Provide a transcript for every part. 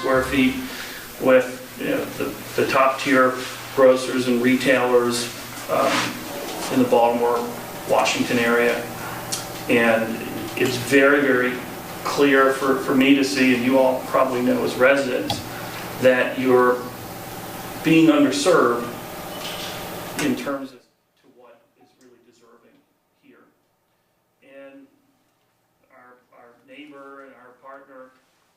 square feet with the top tier grocers and retailers in the Baltimore, Washington area. And it's very, very clear for me to see, and you all probably know as residents, that you're being underserved in terms of to what is really deserving here. And our neighbor and our partner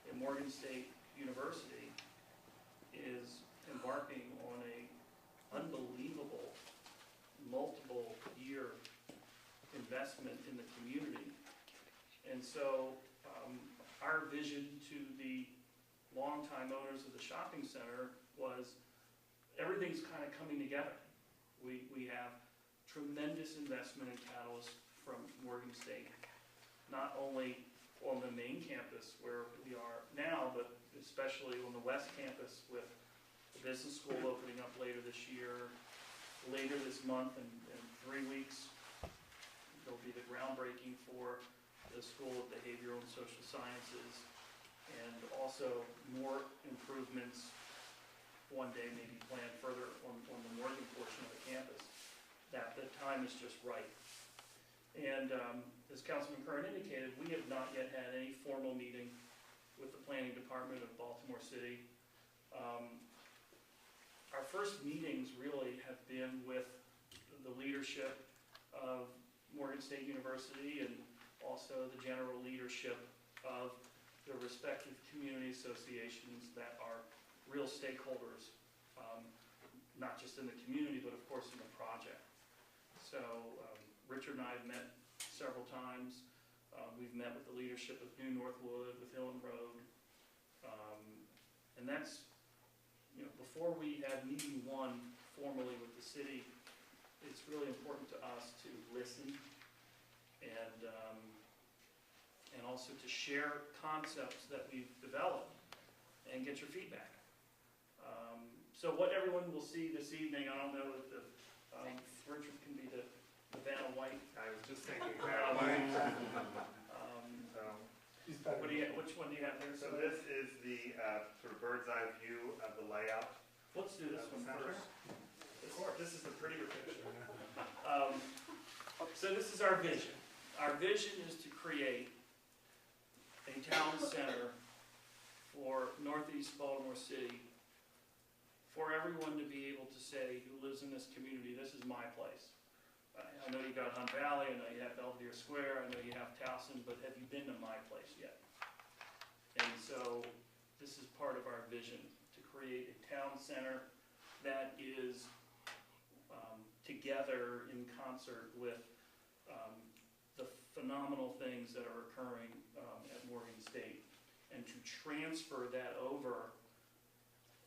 at Morgan State University is embarking on a unbelievable multiple year investment in the community. And so our vision to the longtime owners of the shopping center was everything's kind of coming together. We have tremendous investment in catalyst from Morgan State, not only on the main campus where we are now, but especially on the West Campus with the business school opening up later this year. Later this month, in 3 weeks, there'll be the groundbreaking for the School of Behavioral and Social Sciences, and also more improvements one day maybe planned further on the Morgan portion of the campus. That the time is just right. And as Councilman Curran indicated, we have not yet had any formal meeting with the Planning Department of Baltimore City. Our first meetings really have been with the leadership of Morgan State University and also the general leadership of the respective community associations that are real stakeholders, not just in the community, but of course in the project. So Richard and I have met several times. We've met with the leadership of New Northwood, with Hill and Road, and that's, before we have meeting one formally with the city, it's really important to us to listen and also to share concepts that we've developed and get your feedback. So what everyone will see this evening, I don't know if Richard can be the Vanna White. I was just thinking Vanna White. Which one do you have there? So this is the sort of bird's eye view of the layout. Let's do this one first. Of course, this is the prettier picture. So this is our vision. Our vision is to create a town center for Northeast Baltimore City, for everyone to be able to say, who lives in this community, this is my place. I know you got Hunt Valley, I know you have Belvedere Square, I know you have Towson, but have you been to my place yet? And so this is part of our vision, to create a town center that is together in concert with the phenomenal things that are occurring at Morgan State, and to transfer that over.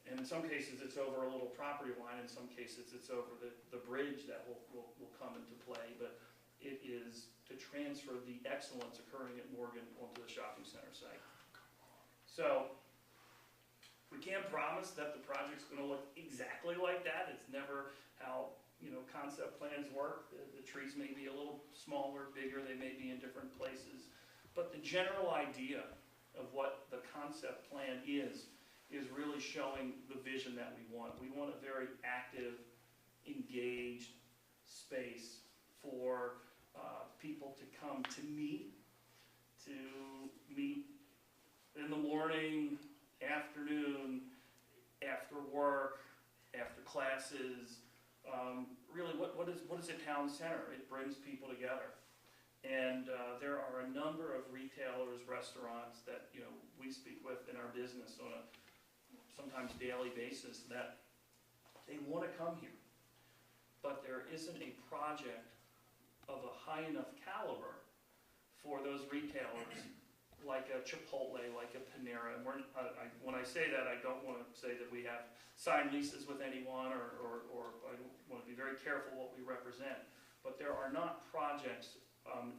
And in some cases, it's over a little property line. In some cases, it's over the bridge that will come into play. But it is to transfer the excellence occurring at Morgan onto the shopping center site. So we can't promise that the project's going to look exactly like that. It's never how concept plans work. The trees may be a little smaller, bigger. They may be in different places. But the general idea of what the concept plan is really showing the vision that we want. We want a very active, engaged space for people to come to meet in the morning, afternoon, after work, after classes. Really, what is a town center? It brings people together. And there are a number of retailers, restaurants that we speak with in our business on a sometimes daily basis that they want to come here, but there isn't a project of a high enough caliber for those retailers, like a Chipotle, like a Panera. And when I say that, I don't want to say that we have signed leases with anyone, or I want to be very careful what we represent. But there are not projects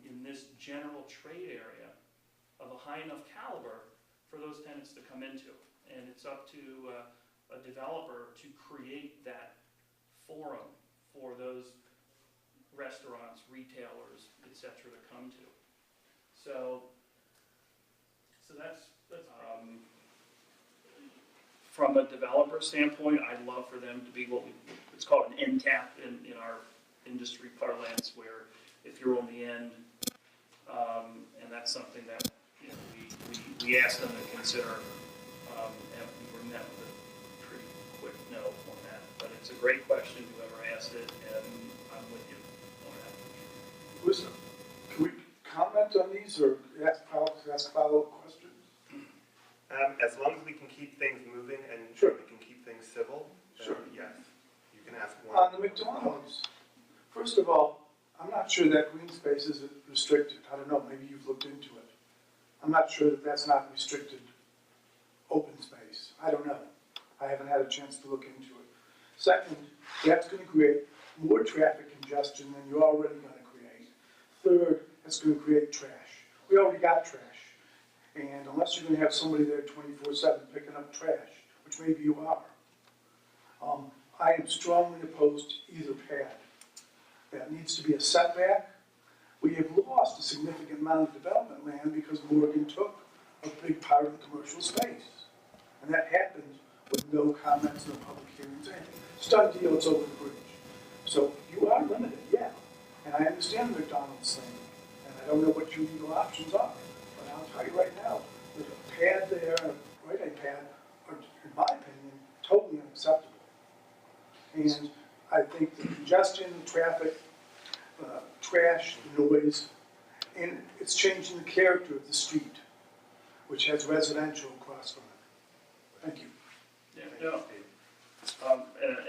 in this general trade area of a high enough caliber for those tenants to come into. And it's up to a developer to create that forum for those restaurants, retailers, etc. to come to. So that's from a developer standpoint, I'd love for them to be it's called an end cap in our industry parlance, where if you're on the end, and that's something that, you know, we asked them to consider, and we were met with a pretty quick no on that. But it's a great question, whoever asked it, and I'm with you on that. Listen, can we comment on these or ask follow-up questions? As long as we can keep things moving and Sure. we can keep things civil, Sure. yes, you can ask one. On the McDonald's, first of all, I'm not sure that green space is restricted. I don't know, maybe you've looked into it. I'm not sure that that's not restricted open space. I don't know. I haven't had a chance to look into it. Second, that's going to create more traffic congestion than you're already going to create. Third, it's going to create trash. We already got trash. And unless you're going to have somebody there 24/7 picking up trash, which maybe you are, I am strongly opposed to either pad. That needs to be a setback. We have lost a significant amount of development land because Morgan took a big part of the commercial space. And that happened with no comments, no public hearings, anything. It's done deal, it's over the bridge. So you are limited, yeah. And I understand the McDonald's thing, and I don't know what your legal options are. But I'll tell you right now, with a pad there, a right-hand pad, are, in my opinion, totally unacceptable. And I think the congestion, the traffic, trash, the noise, and it's changing the character of the street, which has residential across from it. Thank you. Yeah, and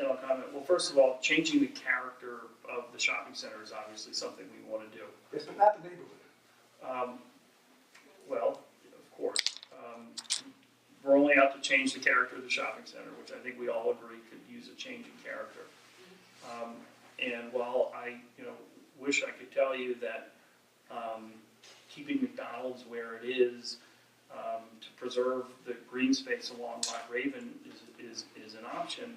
I'll comment. Well, first of all, changing the character of the shopping center is obviously something we want to do. Yes, but not the neighborhood. Well, of course. We're only out to change the character of the shopping center, which I think we all agree could use a change in character. And while I, wish I could tell you that keeping McDonald's where it is to preserve the green space along Loch Raven is an option.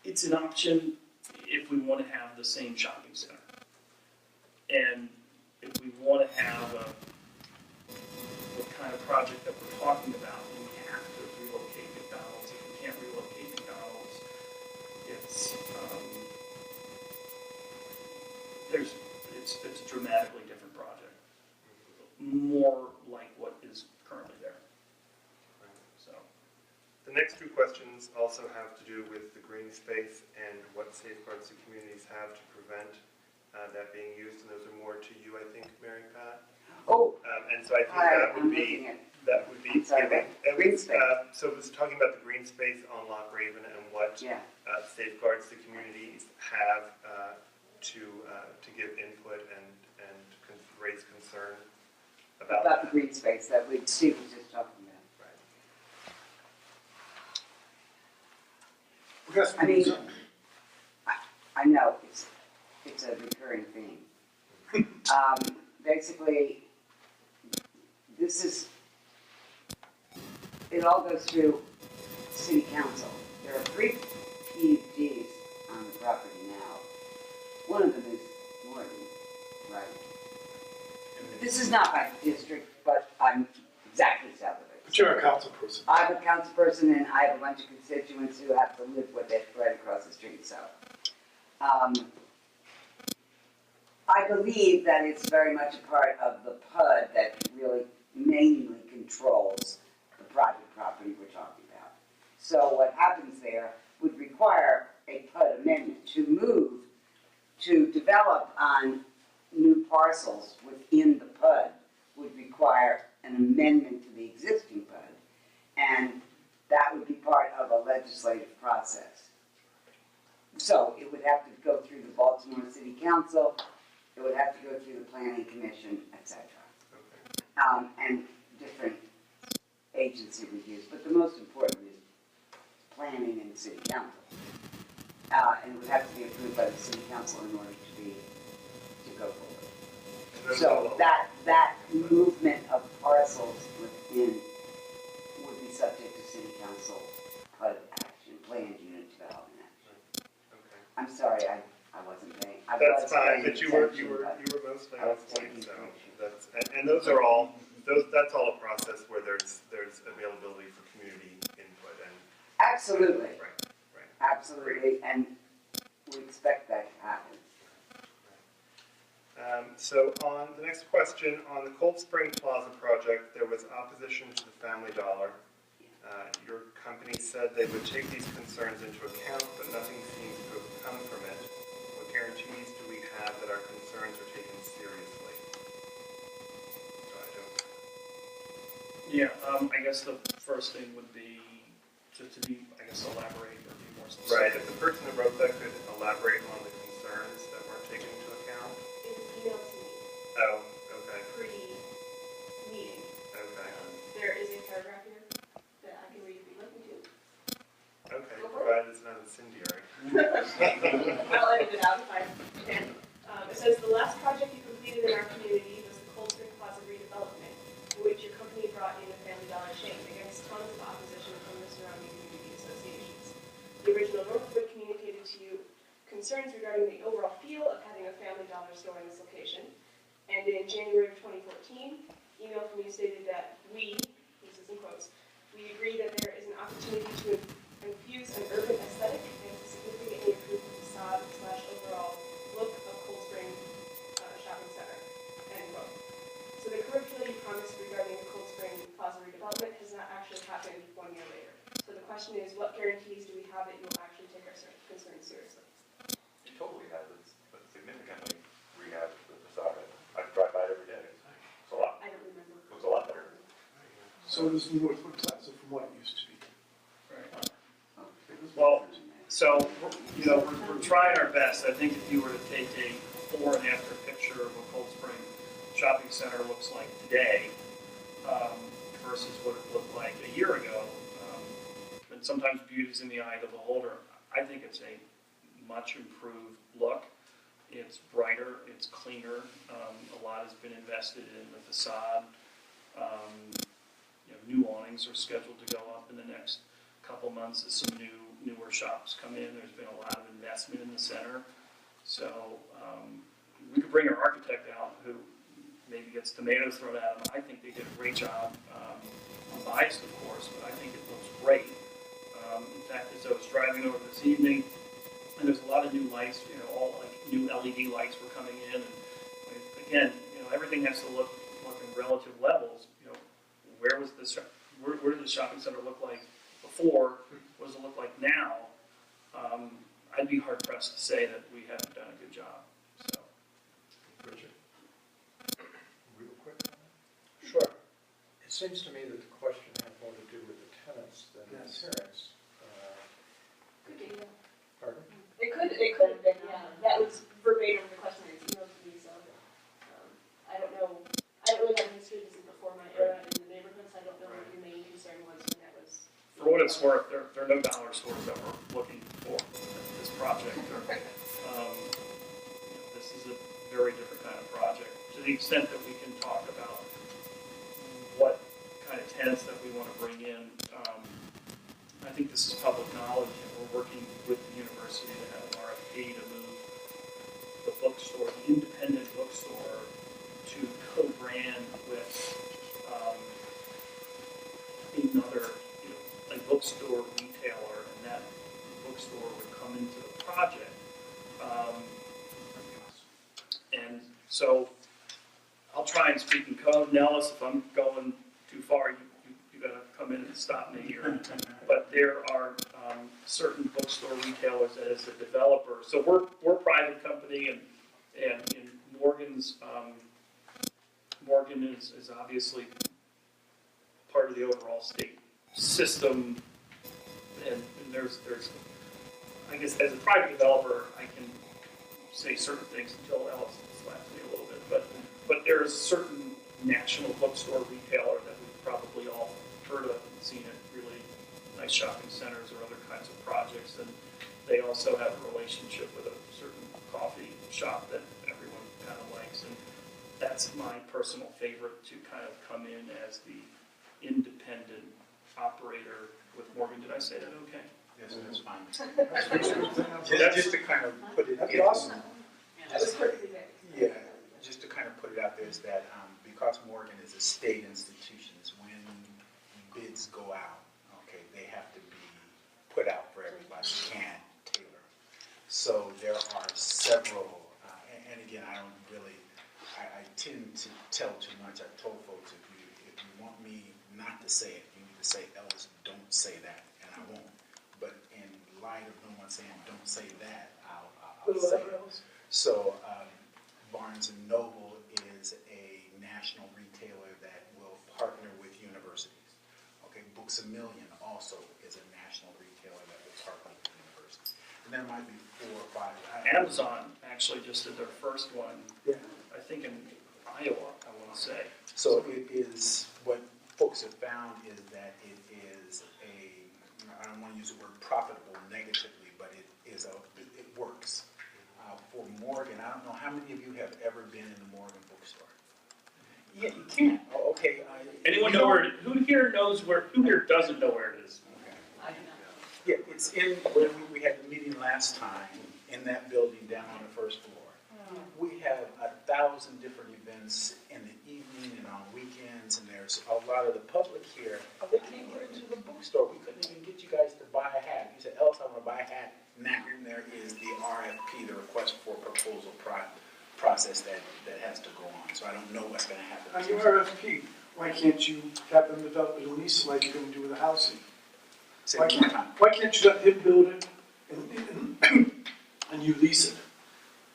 It's an option if we want to have the same shopping center. And if we want to have what kind of project that we're talking about, then we have to relocate McDonald's. If we can't relocate McDonald's, it's a dramatically different project, more like what is currently there. So, The next two questions also have to do with the green space and what safeguards the communities have to prevent that being used, and those are more to you, I think, Mary Pat. Oh, And so I think that would be sorry, green space. So it was talking about the green space on Loch Raven and what safeguards the communities have to give input and raise concern about about the green space that Steve was just talking about. Right. I mean, I know it's a recurring theme. Basically, it all goes through City Council. There are 3 PUDs on the property now. One of them is Morgan, right? This is not my district, but I'm exactly south of it. But you're a council person. I'm a council person, and I have a bunch of constituents who have to live with it right across the street, so. I believe that it's very much a part of the PUD that really mainly controls the private property we're talking about. So what happens there would require a PUD amendment to develop on new parcels within the PUD would require an amendment to the existing PUD, and that would be part of a legislative process. So it would have to go through the Baltimore City Council, it would have to go through the Planning Commission, etc. And different agency reviews, but the most important is planning and City Council. And it would have to be approved by the City Council in order to go forward. So that movement of parcels within would be subject to City Council PUD action, planned unit development action. Okay. I'm sorry, I wasn't paying. That's fine, but you were mostly on point, so and those are all, that's all a process where there's availability for community input, and Absolutely, Right. absolutely, and we expect that to happen. So on the next question, on the Cold Spring Plaza project, there was opposition to the Family Dollar. Your company said they would take these concerns into account, but nothing seems to have come from it. What guarantees do we have that our concerns are taken seriously? Yeah, I guess the first thing would be just to be, I guess, elaborate or be more specific. Right, if the person who wrote that could elaborate on the concerns that weren't taken into account? It was emailed to me Oh, okay, pre-meeting. okay. There is a paragraph here that I can read if you'd like me to. Okay, Go for it. provided it's not incendiary. I'll edit it out if I can. It says, the last project you completed in our community was the Cold Spring Plaza redevelopment, in which your company brought in a Family Dollar chain against tons of opposition from the surrounding community associations. The original Northwood communicated to you concerns regarding the overall feel of having a Family Dollar store in this location. And in January of 2014, email from you stated that we, this is in quotes, we agree that there is an opportunity to infuse an urban aesthetic and to significantly improve the facade / overall look of Cold Spring Shopping Center, end quote. So the curricula you promised regarding the Cold Spring Plaza redevelopment has not actually happened 1 year later. So the question is, what guarantees do we have that you will actually take our concerns seriously? It totally has, but significantly rehabbed the facade. I drive by it every day. It's a lot. I don't remember. It looks a lot better. So does the Northwood Plaza from what it used to be. Right. Well, so, you know, we're trying our best. I think if you were to take a before and after picture of what Cold Spring Shopping Center looks like today versus what it looked like a year ago, and sometimes beauty is in the eye of the beholder, I think it's a much improved look. It's brighter, it's cleaner. A lot has been invested in the facade. You know, new awnings are scheduled to go up in the next couple months as some newer shops come in. There's been a lot of investment in the center. So we could bring our architect out who maybe gets tomatoes thrown at him. I think they did a great job. I'm biased, of course, but I think it looks great. In fact, as I was driving over this evening, and there's a lot of new lights, you know, all like new LED lights were coming in. And again, you know, everything has to look in relative levels. You know, where was this? Where did the shopping center look like before? What does it look like now? I'd be hard pressed to say that we haven't done a good job. So, Richard? Real quick. Sure. It seems to me that the question had more to do with the tenants than the Yes. appearance. Could be, yeah. Pardon? It could have been, yeah. That was verbatim the question that was emailed to me, so, I don't know. I don't really have history, this is before my era in the neighborhoods, I don't know what your main concern was when that was. for what it's worth, there are no dollar stores that we're looking for this project. This is a very different kind of project. To the extent that we can talk about what kind of tenants that we want to bring in, I think this is public knowledge, and we're working with the university to have an RFP to move the bookstore, the independent bookstore, to co-brand with another, you know, a bookstore retailer, and that bookstore would come into the project. And so I'll try and speak in code. Nellis, if I'm going too far, you gotta come in and stop me here. But there are certain bookstore retailers that as a developer, so we're a private company, and in Morgan's, Morgan is obviously part of the overall state system, and there's, I guess as a private developer, I can say certain things until Ellis slaps me a little bit, but there's a certain national bookstore retailer that we've probably all heard of and seen at really nice shopping centers or other kinds of projects, and they also have a relationship with a certain coffee shop that everyone kind of likes, and that's my personal favorite, to kind of come in as the independent operator with Morgan. Did I say that okay? Yes, that's fine. That's- Just to kind of put it That'd in. be awesome. That was perfectly good. Yeah, just to kind of put it out there is that because Morgan is a state institution, is when bids go out, okay, they have to be want me not to say it, you need to say, Ellis, don't say that, and I won't. But in light of no one saying, don't say that, I'll say it. So Barnes & Noble is a national retailer that will partner with universities. Okay, Books A Million also is a national retailer that will partner with universities. And there might be 4 or 5. Amazon actually just did their first one, Yeah. I think in Iowa, I want to say. So it is, what folks have found is that it is I don't want to use the word profitable negatively, but it works. For Morgan, I don't know how many of you have ever been in the Morgan bookstore? Yeah, you can. Oh, okay. Anyone know where, who here doesn't know where it is? Okay. Yeah, it's in, where we had the meeting last time, in that building down on the first floor. We have 1,000 different events in the evening and on weekends, and there's a lot of the public here. They can't get into the bookstore. We couldn't even get you guys to buy a hat. You said, Ellis, I want to buy a hat now. And there is the RFP, the request for proposal process that has to go on. So I don't know what's going to happen. On your RFP, why can't you have them develop a lease like you're going to do with a housing? Say it one more time. Why can't you let him build it and you lease it?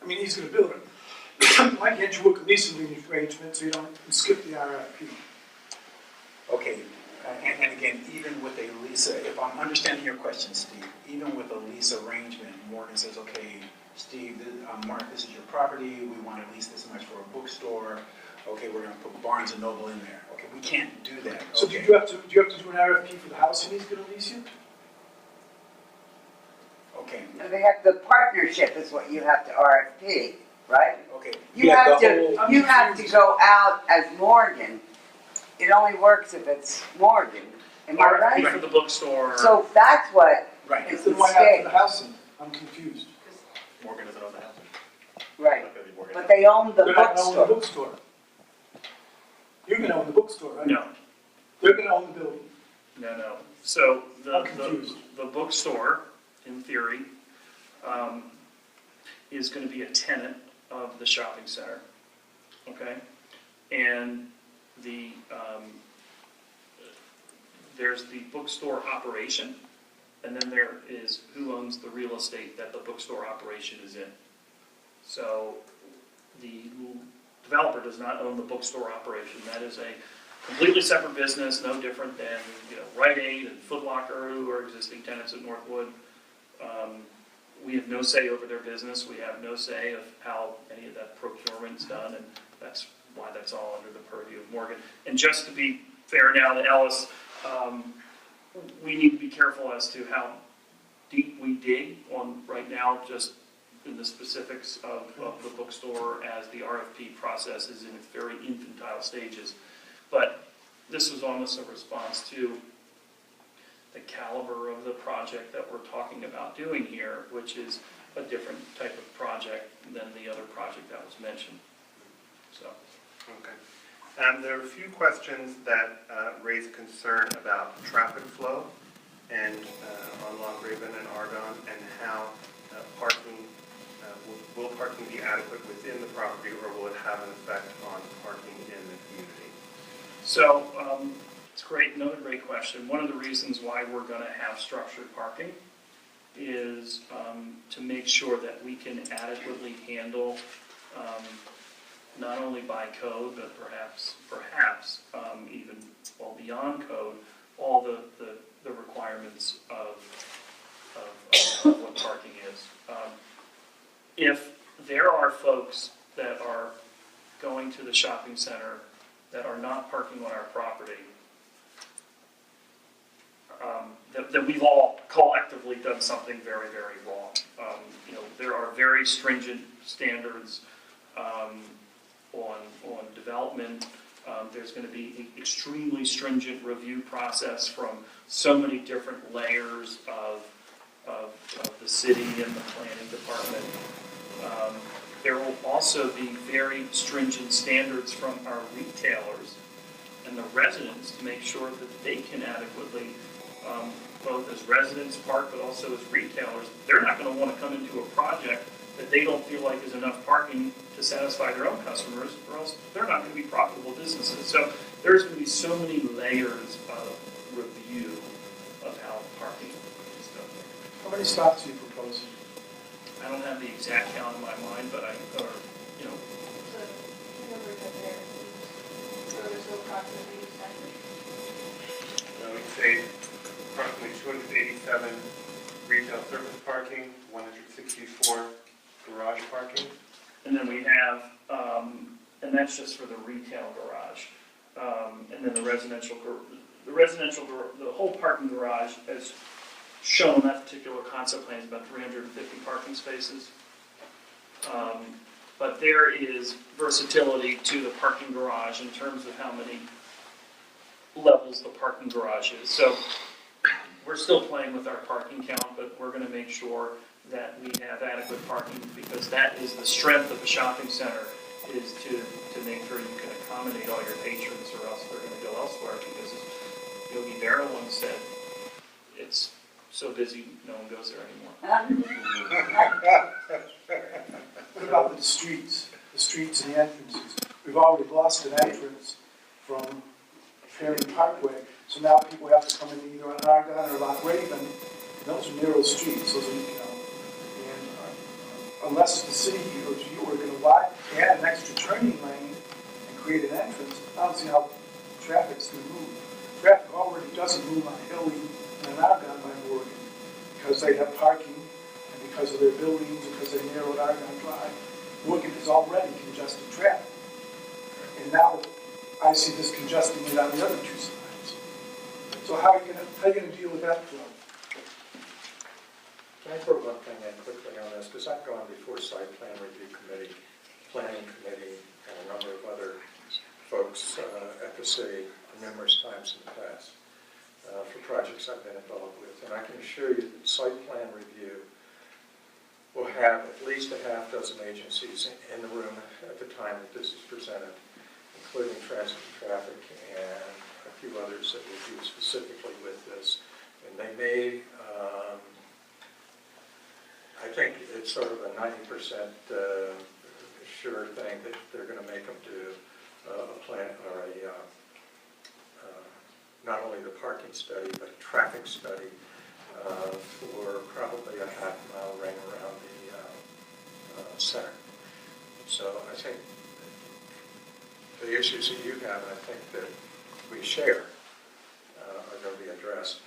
I mean, he's going to build it. Why can't you work a leasing arrangement so you don't skip the RFP? Okay, and again, even with a lease, if I'm understanding your question, Steve, even with a lease arrangement, Morgan says, okay, Steve, Mark, this is your property, we want to lease this much for a bookstore, okay, we're going to put Barnes & Noble in there. Okay, we can't do that. So okay. do you have to do an RFP for the house and he's going to lease you? Okay, No, they have, the partnership is what you have to RFP, right? okay. You Yeah, have the to, whole- you have to go out as Morgan. It only works if it's Morgan. Am I RFP right? for the bookstore. So that's what Right. is the Then why have mistake. the housing? I'm confused. Morgan doesn't own the house. Right. Not gonna be Morgan. But they own the They're not going to own the bookstore. bookstore. You're going to own the bookstore, right? No, They're going to own the building. no. So I'm confused. the bookstore, in theory, is going to be a tenant of the shopping center, okay? And there's the bookstore operation, and then there is who owns the real estate that the bookstore operation is in. So the developer does not own the bookstore operation. That is a completely separate business, no different than, Rite Aid and Foot Locker, who are existing tenants at Northwood. We have no say over their business. We have no say of how any of that procurement's done, and that's why that's all under the purview of Morgan. And just to be fair now to Ellis, we need to be careful as to how deep we dig on right now, just in the specifics of the bookstore as the RFP process is in its very infantile stages. But this was almost a response to the caliber of the project that we're talking about doing here, which is a different type of project than the other project that was mentioned. So. Okay. There are a few questions that raise concern about traffic flow and on Loch Raven and Argonne, and how parking, will parking be adequate within the property, or will it have an effect on parking in the community? So, it's great, another great question. One of the reasons why we're going to have structured parking is to make sure that we can adequately handle, not only by code, but perhaps even well beyond code, all the requirements of what parking is. If there are folks that are going to the shopping center that are not parking on our property, that we've all collectively done something very, very wrong. There are very stringent standards on development. There's going to be an extremely stringent review process from so many different layers of the city and the planning department. There will also be very stringent standards from our retailers and the residents to make sure that they can adequately, both as residents park, but also as retailers. They're not going to want to come into a project that they don't feel like is enough parking to satisfy their own customers, or else they're not going to be profitable businesses. So there's going to be so many layers of review of how parking is done. How many stops are you proposing? I don't have the exact count in my mind, but So, the numbers are there. So there's no approximately exactly. We'd say approximately 287 retail surface parking, 164 garage parking. and then we have, and that's just for the retail garage. And then the whole parking garage, as shown on that particular concept plan, is about 350 parking spaces. But there is versatility to the parking garage in terms of how many levels the parking garage is. So we're still playing with our parking count, but we're gonna make sure that we have adequate parking, because that is the strength of a shopping center, is to make sure you can accommodate all your patrons, or else they're gonna go elsewhere, because as Yogi Berra once said, it's so busy, no one goes there anymore. What about the streets and the entrances? We've already lost an entrance from Ferry Parkway, so now people have to come in either on Argonne or Loch Raven, and those are narrow streets, those are, and unless the city or you are gonna add an extra turning lane and create an entrance, I don't see how traffic's gonna move. Traffic already doesn't move on Hilly and on Argonne by Morgan, because they have parking, and because of their buildings, and because they narrowed Argonne Drive. Morgan is already congested traffic. And now I see this congesting it on the other two sides. So how are you gonna deal with that flow? Can I throw one thing in quickly on this? Because I've gone before site plan review committee, planning committee, and a number of other folks at the city numerous times in the past for projects I've been involved with. And I can assure you that site plan review will have at least a half dozen agencies in the room at the time that this is presented, including transit and traffic and a few others that will deal specifically with this. And they may, I think it's sort of a 90% sure thing that they're going to make them do a plan or not only the parking study, but a traffic study for probably a half-mile ring around the center. So I think the issues that you have, and I think that we share, are going to be addressed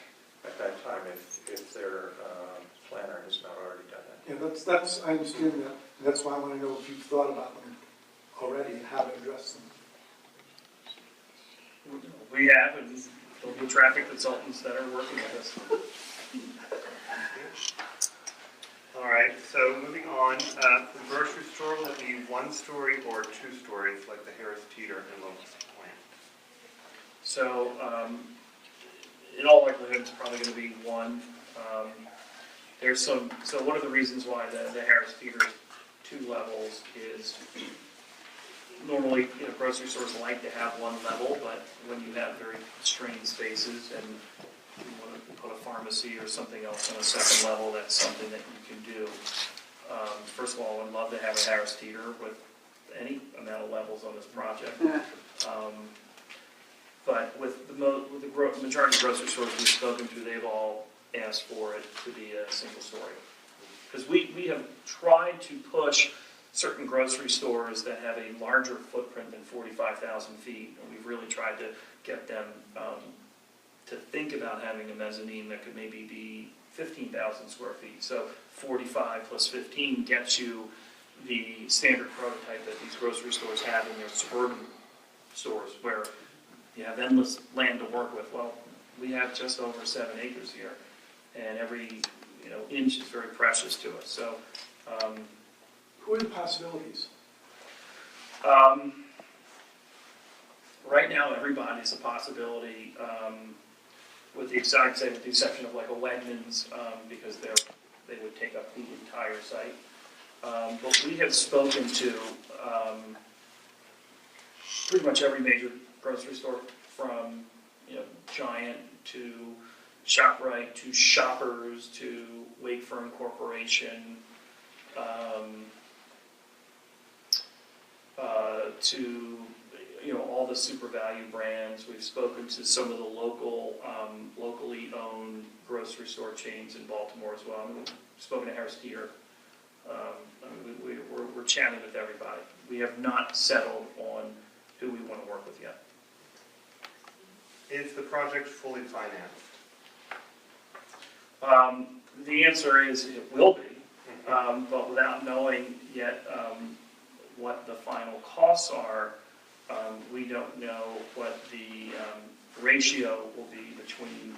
at that time if their planner has not already done that. Yeah, that's I understand that. That's why I want to know if you've thought about them already and how to address them. We have, and there'll be traffic consultants that are working with us. All right, so moving on, the grocery store will be 1 story or 2 stories, like the Harris Teeter and Locust Plant. So, in all likelihood, it's probably going to be 1. So one of the reasons why the Harris Teeter is 2 levels is normally, grocery stores like to have 1 level, but when you have very constrained spaces and you want to put a pharmacy or something else on a 2nd level, that's something that you can do. First of all, I'd love to have a Harris Teeter with any amount of levels on this project. But with the majority of grocery stores we've spoken to, they've all asked for it to be a single story. Because we have tried to push certain grocery stores that have a larger footprint than 45,000 feet, and we've really tried to get them to think about having a mezzanine that could maybe be 15,000 square feet. So 45 plus 15 gets you the standard prototype that these grocery stores have in their suburban stores, where you have endless land to work with. Well, we have just over 7 acres here, and every inch is very precious to us. So, Who are the possibilities? Right now, everybody's a possibility, with the exception of like a Wegmans, because they would take up the entire site. But we have spoken to pretty much every major grocery store, from Giant to ShopRite to Shoppers to Wakefern Corporation, to all the super value brands. We've spoken to some of the locally owned grocery store chains in Baltimore as well. We've spoken to Harris Teeter. We're chatting with everybody. We have not settled on who we want to work with yet. Is the project fully financed? The answer is it will be, but without knowing yet what the final costs are, we don't know what the ratio will be between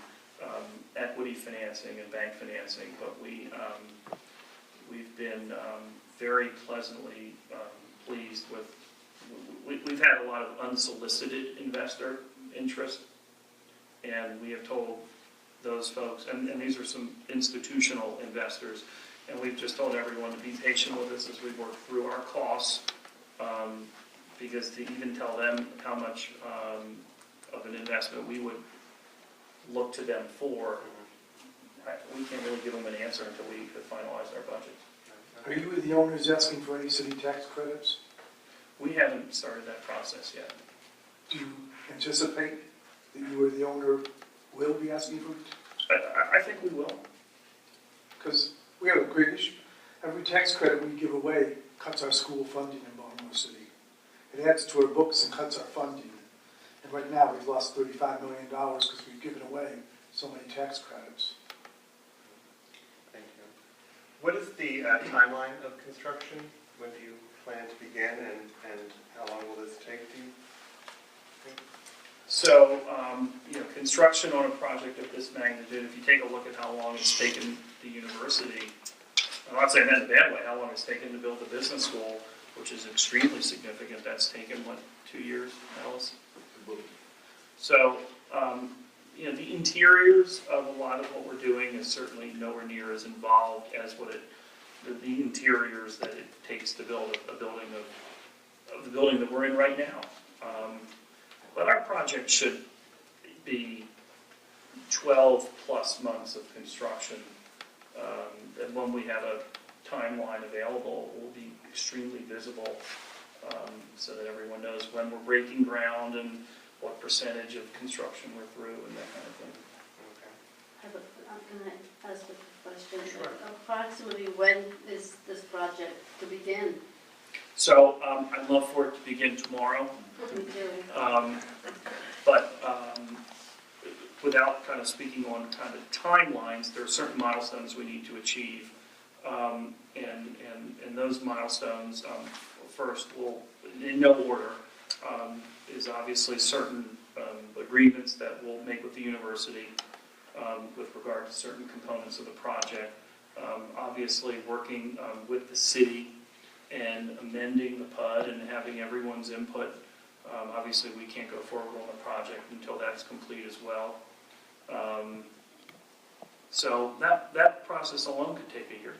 equity financing and bank financing, but we've been very pleasantly pleased with, we've had a lot of unsolicited investor interest, and we have told those folks, and these are some institutional investors, and we've just told everyone to be patient with us as we work through our costs, because to even tell them how much of an investment we would look to them for, we can't really give them an answer until we finalize our budget. Are you the owners asking for any city tax credits? We haven't started that process yet. Do you anticipate that you or the owner will be asking for it? I think we will. Because we have a great issue. Every tax credit we give away cuts our school funding in Baltimore City. It adds to our books and cuts our funding. And right now we've lost $35 million because we've given away so many tax credits. Thank you. What is the timeline of construction? When do you plan to begin, and how long will this take, do you think? So, construction on a project of this magnitude, if you take a look at how long it's taken the university, I'm not saying that in a bad way, how long it's taken to build the business school, which is extremely significant. That's taken, 2 years, Ellis? So, the interiors of a lot of what we're doing is certainly nowhere near as involved as the interiors that it takes to build a building of the building that we're in right now. But our project should be 12 plus months of construction. And when we have a timeline available, it will be extremely visible, so that everyone knows when we're breaking ground and what percentage of construction we're through and that kind of thing. Can I ask a question? Sure. Approximately when is this project to begin? So I'd love for it to begin tomorrow, Me too. but without kind of speaking on kind of timelines, there are certain milestones we need to achieve. And those milestones, first, will, in no order, is obviously certain agreements that we'll make with the university with regard to certain components of the project. Obviously, working with the city and amending the PUD and having everyone's input. Obviously, we can't go forward on the project until that's complete as well. So that process alone could take a year.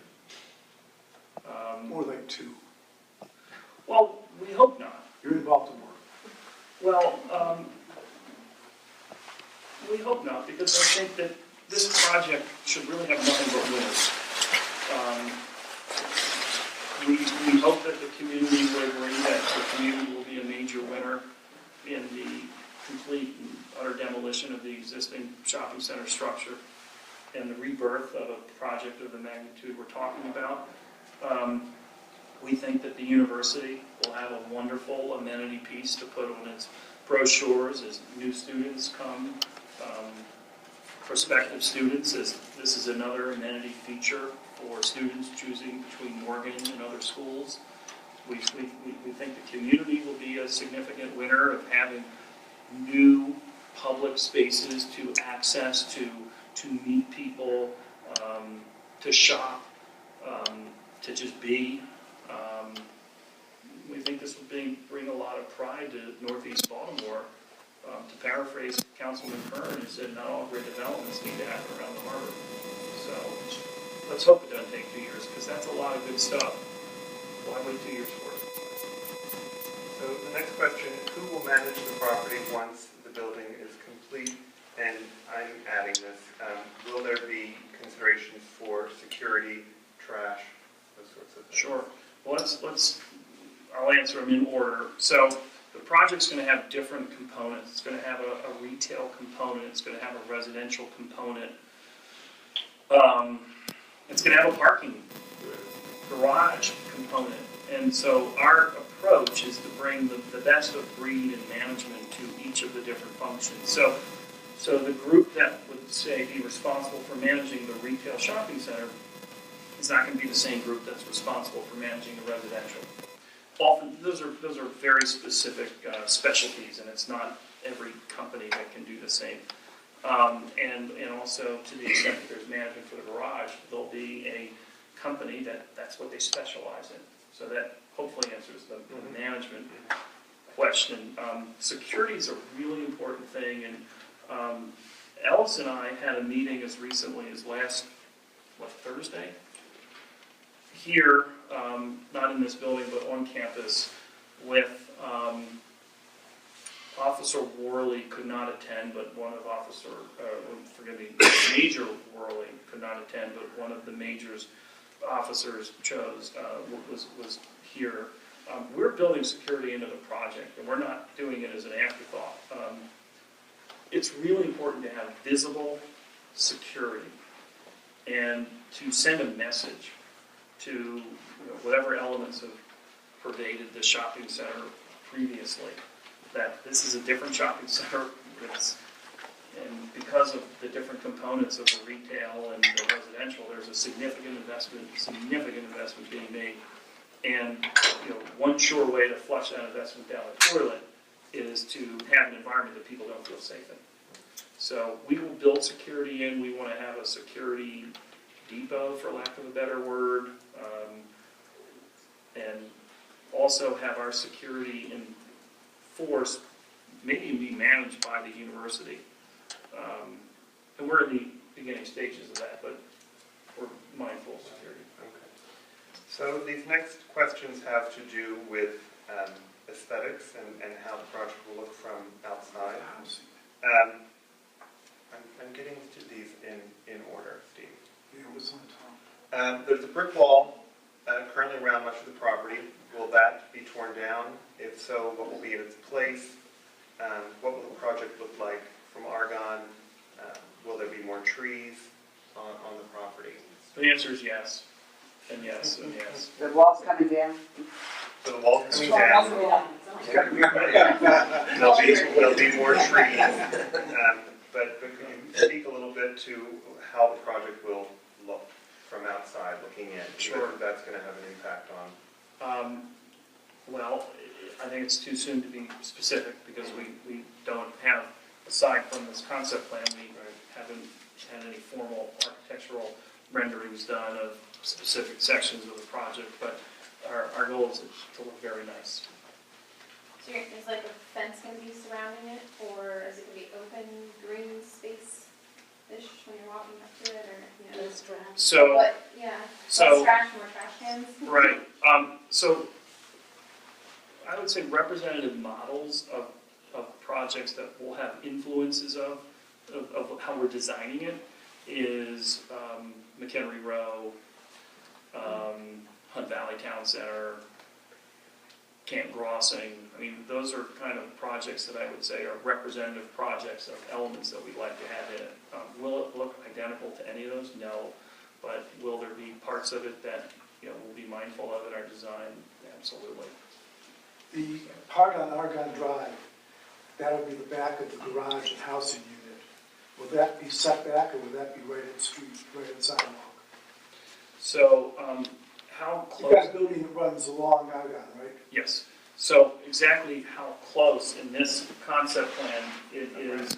More like 2. Well, we hope not. You're in Baltimore. Well, we hope not, because I think that this project should really have nothing but winners. We hope that the community will agree that the community will be a major winner in the complete and utter demolition of the existing shopping center structure and the rebirth of a project of the magnitude we're talking about. We think that the university will have a wonderful amenity piece to put on its brochures as new students come, prospective students, as this is another amenity feature for students choosing between Morgan and other schools. We think the community will be a significant winner of having new public spaces to access, to meet people, to shop, to just be. We think this will bring a lot of pride to Northeast Baltimore. To paraphrase Councilman Curran, who said not all great developments need to happen around the harbor. So let's hope it doesn't take 2 years, because that's a lot of good stuff. Why wait 2 years for it? So the next question, who will manage the property once the building is complete? And I'm adding this, will there be considerations for security, trash, those sorts of things? Sure. Well, I'll answer them in order. So the project's gonna have different components. It's gonna have a retail component, it's gonna have a residential component. It's gonna have a parking garage component. And so our approach is to bring the best of breed and management to each of the different functions. So the group that would say be responsible for managing the retail shopping center is not gonna be the same group that's responsible for managing the residential. Often, those are very specific specialties, and it's not every company that can do the same. And also, to the extent that there's management for the garage, there'll be a company that's what they specialize in. So that hopefully answers the management question. Security is a really important thing, and Ellis and I had a meeting as recently as last Thursday? Here, not in this building, but on campus, with Officer Worley could not attend, but one of Major Worley could not attend, but one of the majors officers chose was here. We're building security into the project, and we're not doing it as an afterthought. It's really important to have visible security and to send a message to whatever elements have pervaded the shopping center previously, that this is a different shopping center. And because of the different components of the retail and the residential, there's a significant investment being made. And one sure way to flush that investment down the toilet is to have an environment that people don't feel safe in. So we will build security in. We want to have a security depot, for lack of a better word, and also have our security in force maybe be managed by the university. And we're in the beginning stages of that, but we're mindful of security. Okay. So these next questions have to do with aesthetics and how the project will look from outside. I'm getting to these in order, Steve. Yeah, what's on top? There's a brick wall currently around much of the property. Will that be torn down? If so, what will be in its place? What will the project look like from Argonne? Will there be more trees on the property? The answer is yes, and yes, and yes. The wall's coming down? So the wall's coming down. There'll be more trees. But could you speak a little bit to how the project will look from outside looking in? Sure. That's going to have an impact on. Well, I think it's too soon to be specific because we don't have, aside from this concept plan, we haven't had any formal architectural renderings done of specific sections of the project, but our goal is to look very nice. So is like a fence going to be surrounding it, or is it going to be open green space-ish when you're walking up to it, or So, But, yeah, so less trash, more trash cans. right. So I would say representative models of projects that will have influences of how we're designing it is McHenry Row, Hunt Valley Town Center, Camp Grossing. I mean, those are kind of projects that I would say are representative projects of elements that we'd like to have in it. Will it look identical to any of those? No. But will there be parts of it that we'll be mindful of in our design? Absolutely. The part on Argonne Drive, that'll be the back of the garage and housing unit. Will that be set back, or will that be right at the street, right at the sidewalk? So, how close? You've got a building that runs along Argonne, right? Yes. So exactly how close in this concept plan it is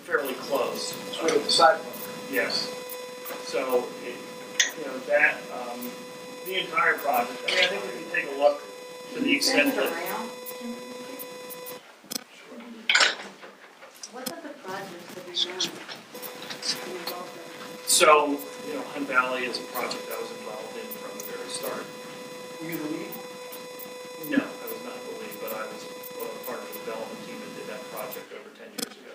fairly close. It's right at the sidewalk. Yes. So that the entire project. I mean, I think we can take a look to the extent that. What are the projects that you run involved in? So Hunt Valley is a project I was involved in from the very start. Were you the lead? No, I was not the lead, but I was part of the development team that did that project over 10 years ago.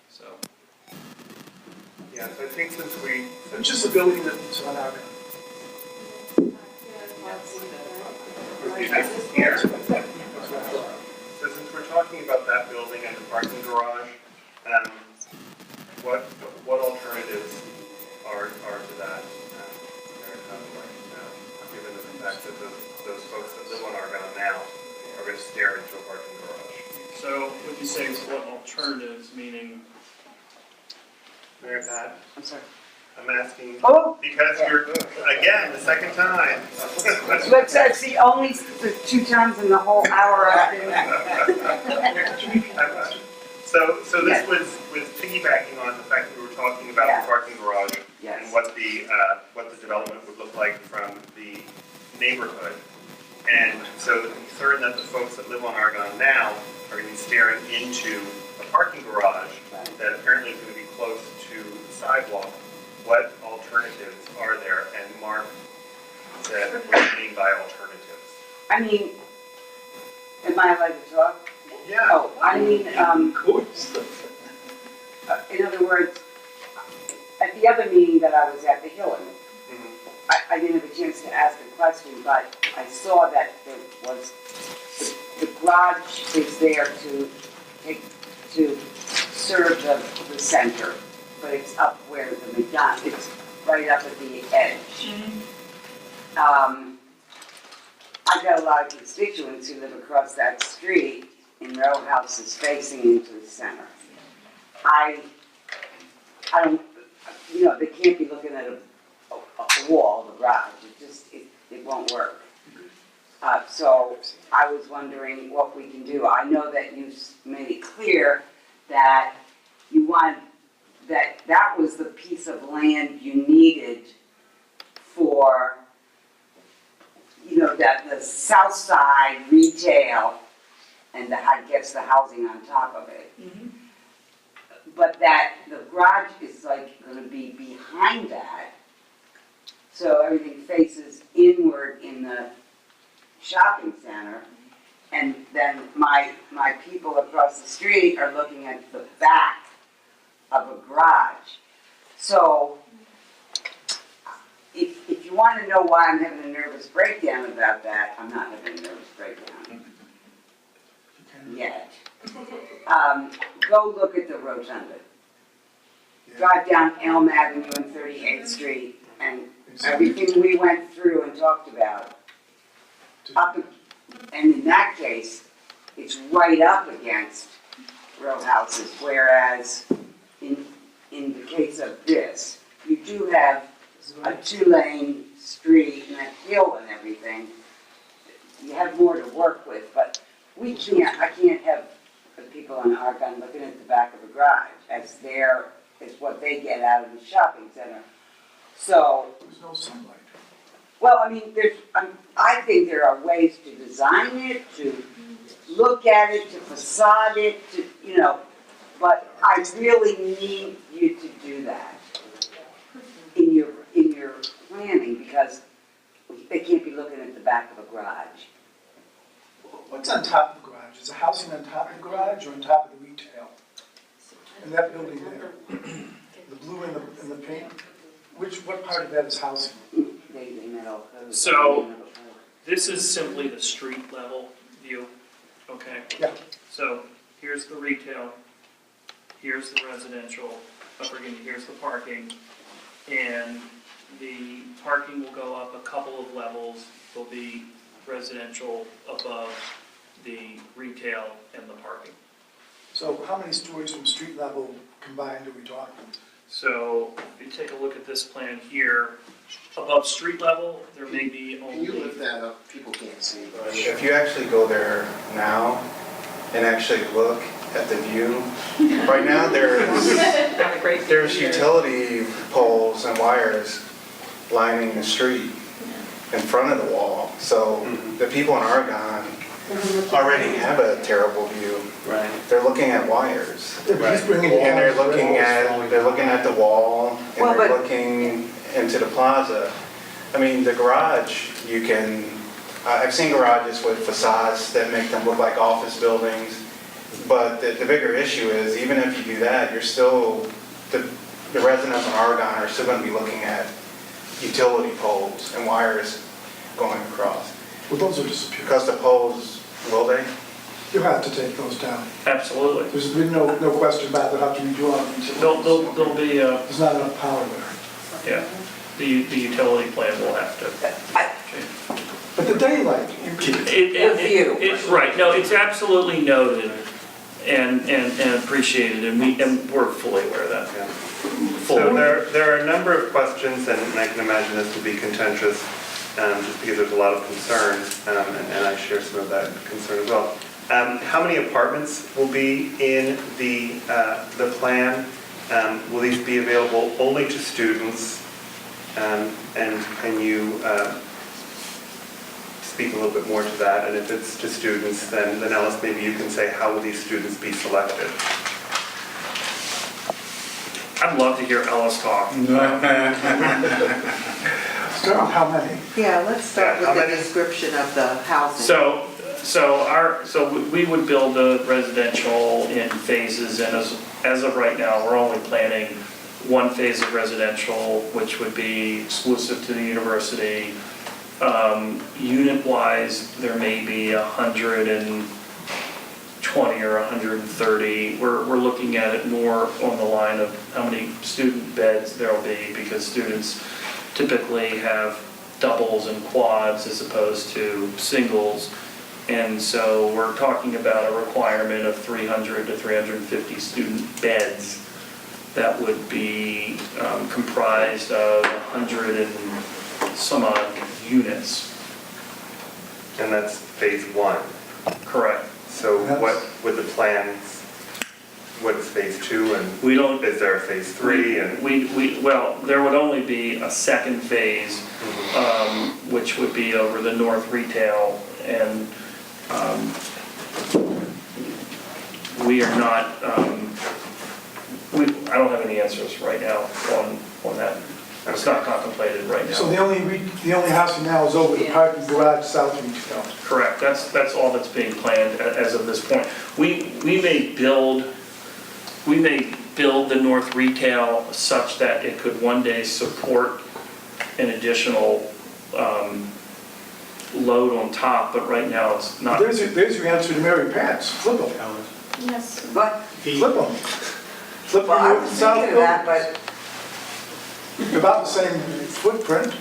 So. Yeah, so I think Which is the building that's on Argonne? here. say what alternatives, meaning, Mary Pat, I'm sorry. I'm asking, Oh, because you're, again, the second time. but that's the only, the 2 times in the whole hour I've been. So this was piggybacking on the fact that we were talking about Yeah. the parking garage Yes. and what the development would look like from the neighborhood. And so the concern that the folks that live on Argonne now are going to be staring into a parking garage that apparently is going to be close to the sidewalk. What alternatives are there? And Mark said, what do you mean by alternatives? I mean, am I allowed to talk? Yeah. Oh, I mean, in other words, at the other meeting that I was at, the Hillen, I didn't have a chance to ask a question, but I saw that there was, the garage is there to serve the center, but it's up where the McDonald's, it's right up at the edge. I've got a lot of constituents who live across that street in row houses facing into the center. I don't, you know, they can't be looking at a wall, the garage, it won't work. So I was wondering what we can do. I know that you made it clear that you want, that was the piece of land you needed for, you know, that the south side retail and I guess the housing on top of it. But that the garage is like gonna be behind that. So everything faces inward in the shopping center. And then my people across the street are looking at the back of a garage. So if you want to know why I'm having a nervous breakdown about that, I'm not having a nervous breakdown yet. Go look at the rotunda. Drive down Elm Avenue and 38th Street and everything we went through and talked about. And in that case, it's right up against row houses, whereas in the case of this, you do have a 2-lane street and a hill and everything. You have more to work with, but I can't have the people in Argonne looking at the back of a garage as what they get out of the shopping center. So. There's no sunlight. Well, I mean, I think there are ways to design it, to look at it, to facade it, to, you know, but I really need you to do that in your planning, because they can't be looking at the back of a garage. What's on top of the garage? Is the housing on top of the garage or on top of the retail? In that building there, the blue and the pink, what part of that is housing? So this is simply the street level view, okay? Yeah. So here's the retail, here's the residential, here's the parking, and the parking will go up a couple of levels. There'll be residential above the retail and the parking. So how many stories from street level combined are we talking? So if you take a look at this plan here, above street level, there may be only... Can you lift that up? People can't see. If you actually go there now and actually look at the view, right now there's utility poles and wires lining the street in front of the wall. So the people in Argonne already have a terrible view. Right. They're looking at wires. Right. And they're looking at the wall, and they're looking into the plaza. I mean, the garage, you can, I've seen garages with facades that make them look like office buildings, but the bigger issue is, even if you do that, you're still, the residents in Argonne are still going to be looking at utility poles and wires going across. Well, those will disappear. Because the poles, will they? You'll have to take those down. Absolutely. There's been no question about it. They'll have to redo all the There'll be, There's not enough power there. yeah, the utility plan will have to change. But the daylight, The view. Right, no, it's absolutely noted, and appreciated, and we're fully aware of that. Yeah. Fully. So there are a number of questions, and I can imagine this will be contentious, just because there's a lot of concerns, and I share some of that concern as well. How many apartments will be in the plan? Will these be available only to students? And can you speak a little bit more to that? And if it's to students, then Ellis, maybe you can say, how will these students be selected? I'd love to hear Ellis talk. Start on how many? Yeah, let's start Yeah, how with the many? description of the housing. So we would build a residential in phases, and as of right now, we're only planning one phase of residential, which would be exclusive to the university. Unit-wise, there may be 120 or 130. We're looking at it more on the line of how many student beds there'll be, because students typically have doubles and quads as opposed to singles. And so we're talking about a requirement of 300 to 350 student beds that would be comprised of 100 and some odd units. And that's phase one. Correct. So what would the plans, what is phase two, and We don't, is there a phase three? And well, there would only be a second phase, which would be over the North Retail, and we are not, I don't have any answers right now on that. It's not contemplated right now. So the only housing now is over the parking garage south retail. Correct, that's all that's being planned as of this point. We may build the North Retail such that it could one day support an additional load on top, but right now it's not. There's your answer to Mary Pat's, flip them. Yes. But, Flip them. Flip well, I them north was and south thinking of that, buildings. but About the same footprint.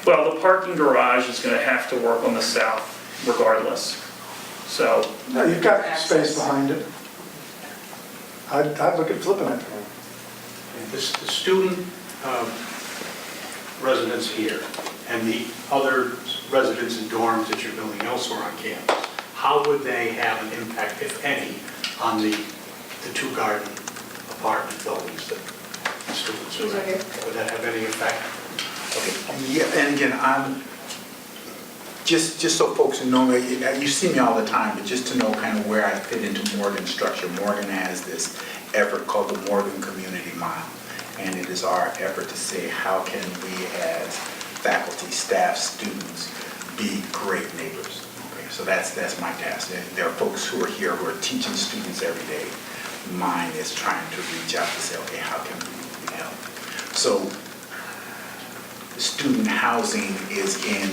Well, the parking garage is going to have to work on the south regardless, so. No, you've got space behind it. I'd look at flipping it. The student residents here and the other residents and dorms that you're building elsewhere on campus, how would they have an impact, if any, on the two garden apartment buildings that the students are in? Would that have any effect? Yeah, and again, just so folks know me, you see me all the time, but just to know kind of where I fit into Morgan's structure. Morgan has this effort called the Morgan Community Mile, and it is our effort to say, how can we as faculty, staff, students be great neighbors? Okay, so that's my task. There are folks who are here who are teaching students every day. Mine is trying to reach out to say, okay, how can we help? So student housing is in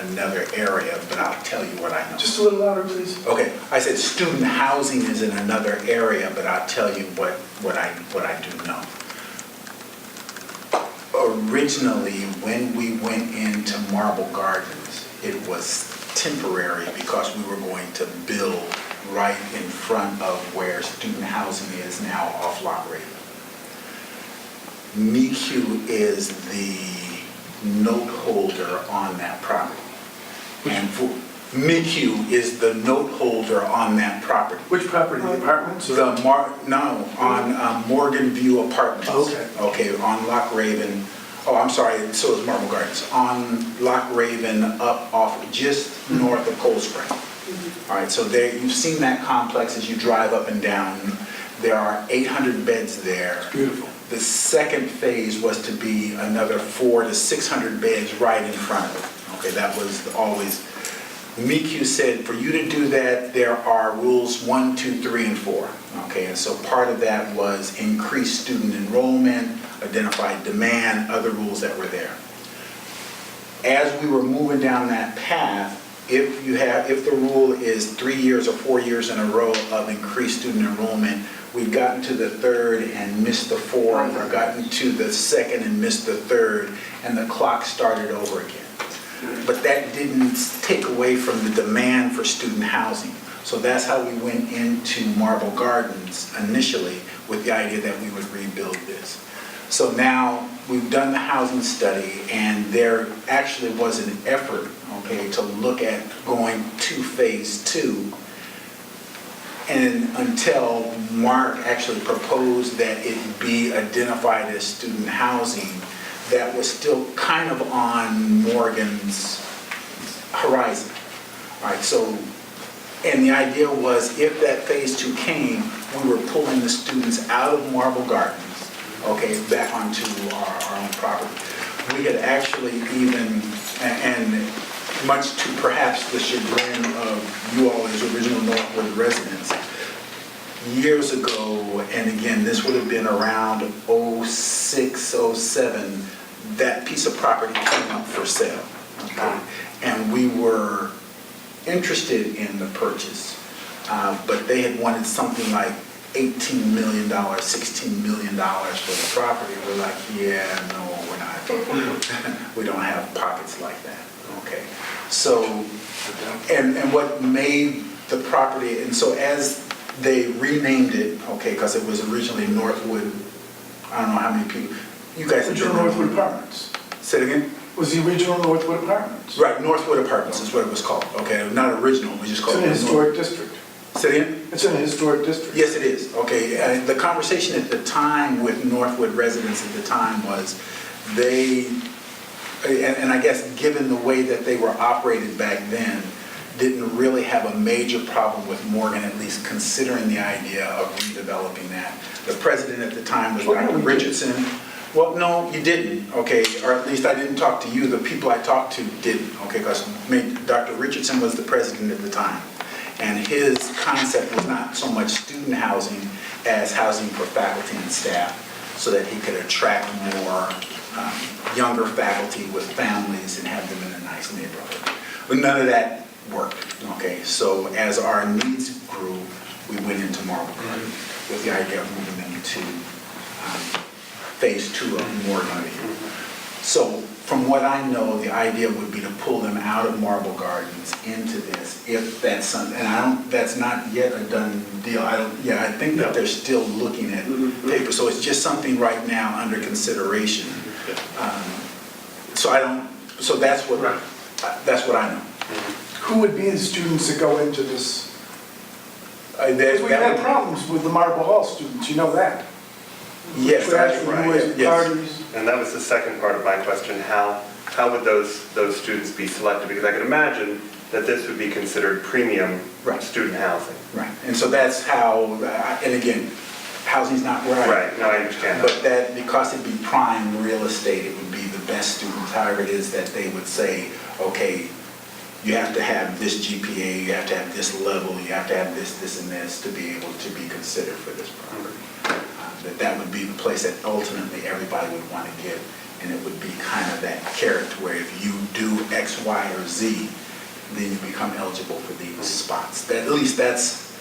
another area, but I'll tell you what I know. Just a little louder, please. Okay, I said student housing is in another area, but I'll tell you what I do know. Originally, when we went into Marble Gardens, it was temporary because we were going to build right in front of where student housing is now off Lock Raven. MICU is the note holder on that property. And MICU is the note holder on that property. Which property, the apartments? On Morgan View Apartments. Okay. Okay, on Lock Raven, oh, I'm sorry, so is Marble Gardens. On Lock Raven up off, just north of Cold Spring. All right, so there, you've seen that complex as you drive up and down. There are 800 beds there. It's beautiful. The second phase was to be another 400 to 600 beds right in front of it. Okay, that was always, MICU said for you to do that, there are rules 1, 2, 3, and 4. Okay, and so part of that was increased student enrollment, identified demand, other rules that were there. As we were moving down that path, if the rule is 3 years or 4 years in a row of increased student enrollment, we've gotten to the third and missed the fourth, or gotten to the second and missed the third, and the clock started over again. But that didn't take away from the demand for student housing. So that's how we went into Marble Gardens initially, with the idea that we would rebuild this. So now we've done the housing study, and there actually was an effort, okay, to look at going to phase 2. And until Mark actually proposed that it be identified as student housing, that was still kind of on Morgan's horizon. All right, so, and the idea was if that phase 2 came, we were pulling the students out of Marble Gardens, okay, back onto our own property. We had actually even, and much to perhaps the chagrin of you all as original Northwood residents, years ago, and again, this would have been around 06, 07, that piece of property came up for sale, okay? And we were interested in the purchase, but they had wanted something like $18 million, $16 million for the property. We're like, yeah, no, we're not. We don't have pockets like that, okay? So, and what made the property, and so as they renamed it, okay, because it was originally Northwood, I don't know how many people, you guys have Original Northwood Apartments. Say it again? Was the original Northwood Apartments. Right, Northwood Apartments is what it was called, okay, not original, we just It's called in it. a historic district. Say it again? It's in a historic district. Yes, it is, okay. The conversation at the time with Northwood residents at the time was they, and I guess given the way that they were operated back then, didn't really have a major problem with Morgan at least considering the idea of redeveloping that. The president at the time was Dr. Richardson. Well, no, you didn't, okay, or at least I didn't talk to you. The people I talked to didn't, okay, because Dr. Richardson was the president at the time. And his concept was not so much student housing as housing for faculty and staff, so that he could attract more younger faculty with families and have them in a nice neighborhood. But none of that worked, okay? So as our needs grew, we went into Marble Garden with the idea of moving them to phase 2 of Morgan. So from what I know, the idea would be to pull them out of Marble Gardens into this, if that's something, and that's not yet a done deal. I think that they're still looking at paper, so it's just something right now under consideration. So that's what I know. Who would be the students that go into this? Because we had problems with the Marble Hall students, you know that. Yes, Trash, right. noise, Yes. parties. And that was the second part of my question, how would those students be selected? Because I can imagine that this would be considered premium student housing. Right, and so that's how, and again, housing's not where I... Right, no, I understand that. But that, because it'd be prime real estate, it would be the best students, however it is that they would say, okay, you have to have this GPA, you have to have this level, you have to have this, this, and this to be able to be considered for this property. That would be the place that ultimately everybody would want to get, and it would be kind of that carrot where if you do X, Y, or Z, then you become eligible for these spots. At least that's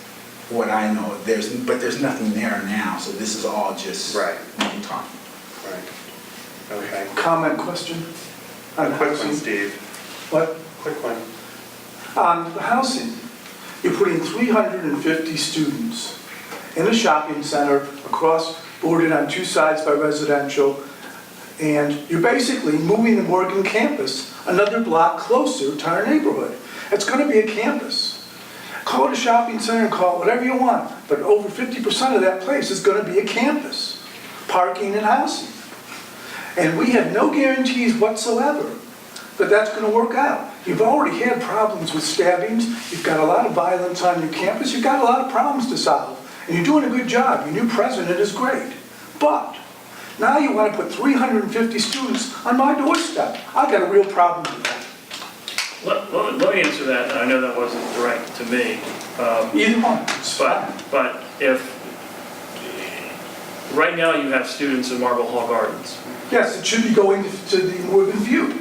what I know. But there's nothing there now, so this is all just me talking. Right. Okay. Comment, question? A quick one, Steve. What? Quick one. On the housing, you're putting 350 students in a shopping center across, bordered on two sides by residential, and you're basically moving the Morgan campus another block closer to our neighborhood. It's going to be a campus. Call it a shopping center, call it whatever you want, but over 50% of that place is going to be a campus, parking and housing. And we have no guarantees whatsoever that that's going to work out. You've already had problems with stabbings, you've got a lot of violence on your campus, you've got a lot of problems to solve, and you're doing a good job. Your new president is great. But now you want to put 350 students on my doorstep. I've got a real problem with that. Let me answer that. I know that wasn't direct to me. Either one. But if, right now you have students in Marble Hall Gardens. Yes, it should be going to the Morgan View.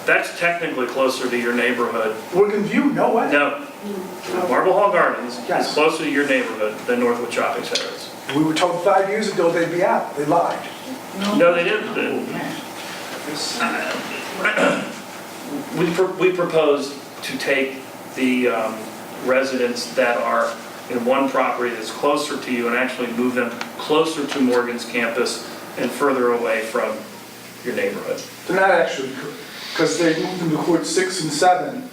That's technically closer to your neighborhood. Morgan View, no way. No. Marble Hall Gardens Yes. is closer to your neighborhood than Northwood Shopping Center is. We were told 5 years ago they'd be out. They lied. No, they didn't. We proposed to take the residents that are in one property that's closer to you and actually move them closer to Morgan's campus and further away from your neighborhood. They're not actually, because they moved them to court 6 and 7,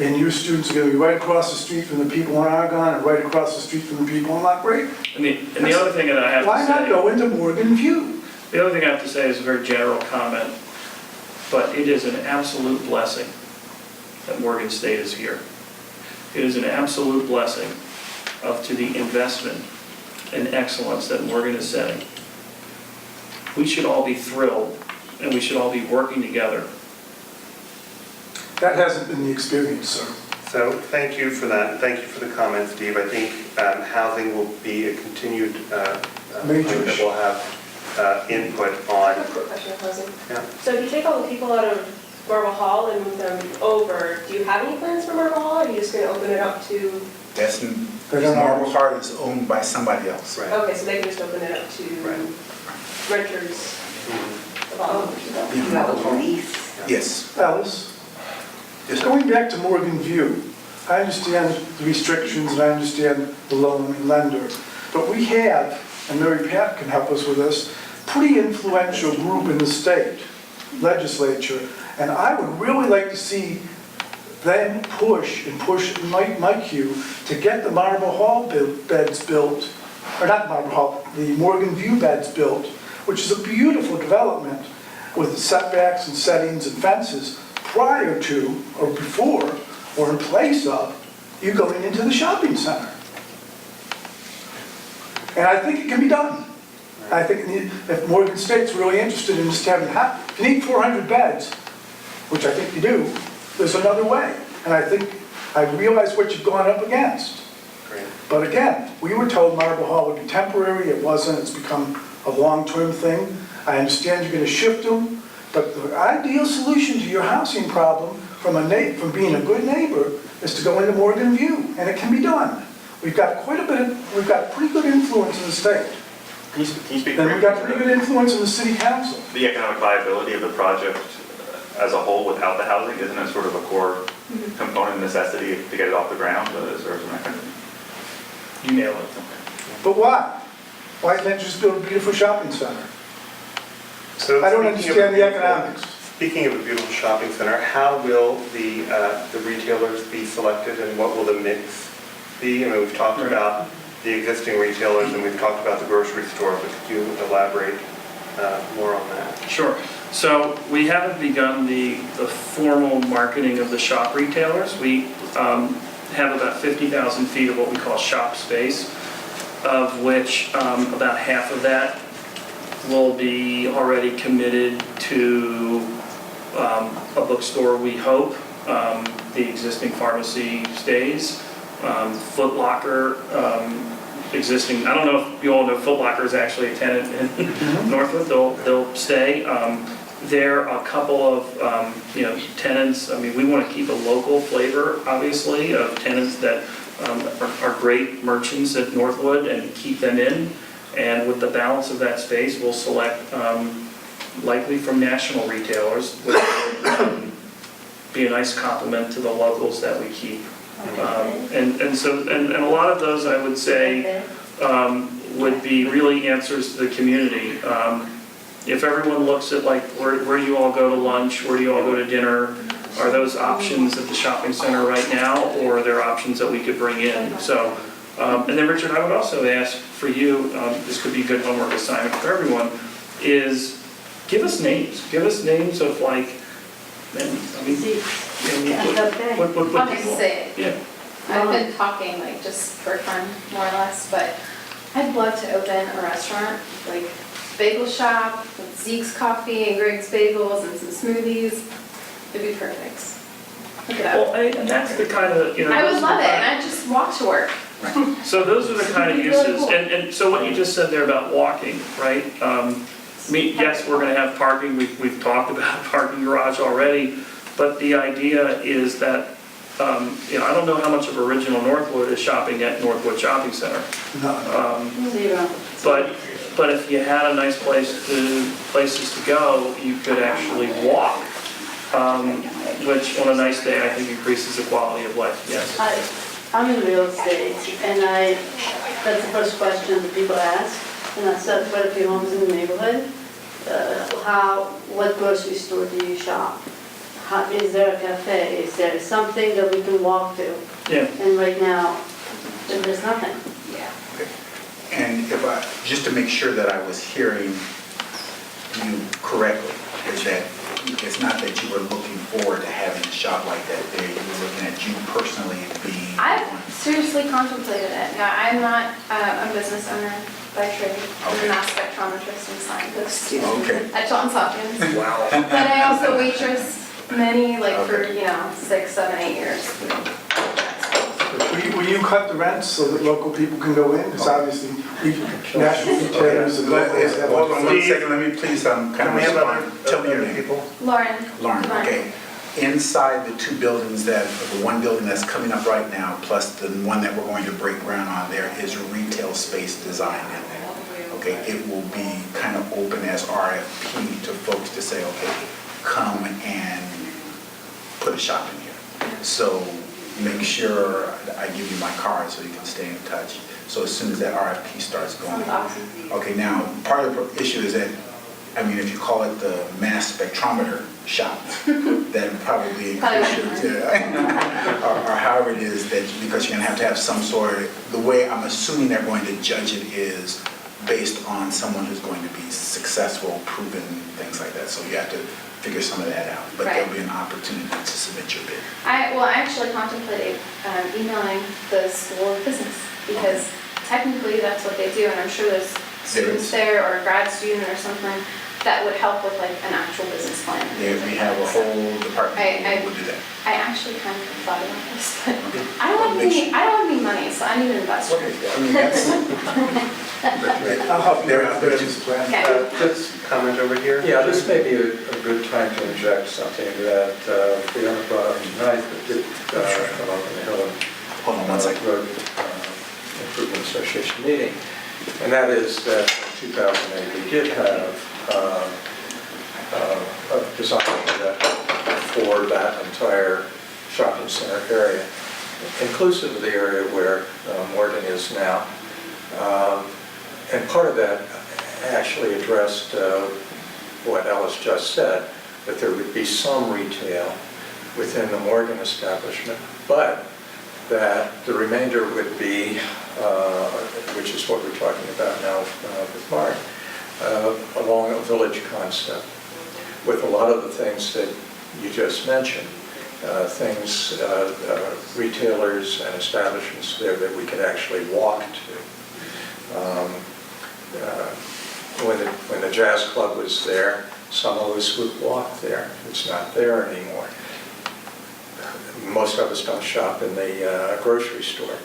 and your students are gonna be right across the street from the people in Argonne and right across the street from the people in Lock Raven. And the other thing that I have to say... Why not go into Morgan View? The other thing I have to say is a very general comment, but it is an absolute blessing that Morgan State is here. It is an absolute blessing to the investment and excellence that Morgan is setting. We should all be thrilled, and we should all be working together. That hasn't been the experience, sir. So thank you for that. Thank you for the comments, Steve. I think housing will be a continued Major point that issue. we'll have input I on. have a quick question of housing. Yeah. So if you take all the people out of Marble Hall and move them over, do you have any plans for Marble Hall, or are you just going to open it up to... That's, They don't know. Marble Heart is owned by somebody else. Right. Okay, so they can just open it up to renters of all. You have a lease. Yes. Ellis, Yes, sir. going back to Morgan View, I understand the restrictions and I understand the loan and lender, but we have, and Mary Pat can help us with this, pretty influential group in the state legislature, and I would really like to see them push Mike Hugh to get the Marble Hall beds built, or not Marble Hall, the Morgan View beds built, which is a beautiful development with setbacks and settings and fences prior to, or before, or in place of, you going into the shopping center. And I think it can be done. I think if Morgan State's really interested in just having, if you need 400 beds, which I think you do, there's another way. And I realize what you've gone up against. Great. But again, we were told Marble Hall would be temporary. It wasn't. It's become a long-term thing. I understand you're going to shift them, but the ideal solution to your housing problem from being a good neighbor is to go into Morgan View, and it can be done. We've got we've got pretty good influence in the state. Can you speak And we've got pretty good influence in the city council. the economic viability of the project as a whole without the housing? Isn't it sort of a core component necessity to get it off the ground? Is there some mechanism? You nailed it. But why? Why can't you just build a beautiful shopping center? So I don't speaking of understand the a beautiful- economics. Speaking of a beautiful shopping center, how will the retailers be selected and what will the mix be? I mean, we've talked about the existing retailers and we've talked about the grocery store, but could you elaborate more on that? Sure. So we haven't begun the formal marketing of the shop retailers. We have about 50,000 feet of what we call shop space, of which about half of that will be already committed to a bookstore, we hope. The existing pharmacy stays. Foot Locker, existing, I don't know if you all know Foot Locker is actually a tenant in Northwood. They'll stay. There are a couple of tenants. I mean, we want to keep a local flavor, obviously, of tenants that are great merchants at Northwood and keep them in. And with the balance of that space, we'll select likely from national retailers, which will be a nice complement to the locals that we keep. And a lot of those, I would say, would be really answers to the community. If everyone looks at like, where do you all go to lunch, where do you all go to dinner, are those options at the shopping center right now, or are there options that we could bring in? So, and then Richard, I would also ask for you, this could be a good homework assignment for everyone, is give us names. Give us names of like, I mean, I'll just say it. Yeah. I've been talking like just for fun, more or less, but I'd love to open a restaurant, like Bagel Shop with Zeke's Coffee and Greg's Bagels and some smoothies. It'd be perfect. Look it up. Well, and that's the kind of, I would love it, and I'd just walk to work. So those are the kind of It'd be really uses, cool. and so what you just said there about walking, right? Yes, we're gonna have parking, we've talked about a parking garage already, but the idea is that, I don't know how much of original Northwood is shopping at Northwood Shopping Center. No. But if you had a nice places to go, you could actually walk, which on a nice day, I think increases the quality of life, yes. I'm in real estate, and that's the first question that people ask. And I sell quite a few homes in the neighborhood. What grocery store do you shop? Is there a cafe? Is there something that we can walk to? Yeah. And right now, there's nothing. And just to make sure that I was hearing you correctly, is that it's not that you were looking forward to having a shop like that there, you were looking at you personally being I've one. seriously contemplated it. Yeah, I'm not a business owner by trade. I'm a mass spectrometrist and scientist at Johns Hopkins. Wow. But I also waitress many, for 6, 7, 8 years. Will you cut the rents so that local people can go in? Because obviously, national retailers and locals have... Hold on 1 second, let me please kind of respond. Tell me your name. Lauren. Lauren, okay. Inside the two buildings the one building that's coming up right now, plus the one that we're going to break ground on, there is a retail space design in there. Okay, it will be kind of open as RFP to folks to say, okay, come and put a shop in here. So make sure I give you my card so you can stay in touch. So as soon as that RFP starts going. Okay, now, part of the issue is that, if you call it the mass spectrometer shop, that probably increase your, or however it is that, because you're gonna have some sort of, the way I'm assuming they're going to judge it is based on someone who's going to be successful, proven, things like that. So you have to figure some of that out, but there'll be an opportunity to submit your bid. I actually contemplated emailing the School of Business because technically that's what they do, and I'm sure there's students there or a grad student or something that would help with an actual business plan. Yeah, we have a whole department that will do that. I actually kind of thought about this, but I don't have any money, so I need an investor. I'll help you out there. Just Just comment over here. Yeah, this may be a good time to inject something that we haven't brought up tonight, but did come up in the Hill Hold on 1 second. Road Improvement Association meeting. And that is that in 2008, we did have a design for that entire shopping center area, inclusive of the area where Morgan is now. And part of that actually addressed what Ellis just said, that there would be some retail within the Morgan establishment, but that the remainder would be, which is what we're talking about now with Mark, along a village concept, with a lot of the things that you just mentioned, retailers and establishments there that we could actually walk to. When the jazz club was there, some of us would walk there. It's not there anymore. Most of us don't shop in the grocery store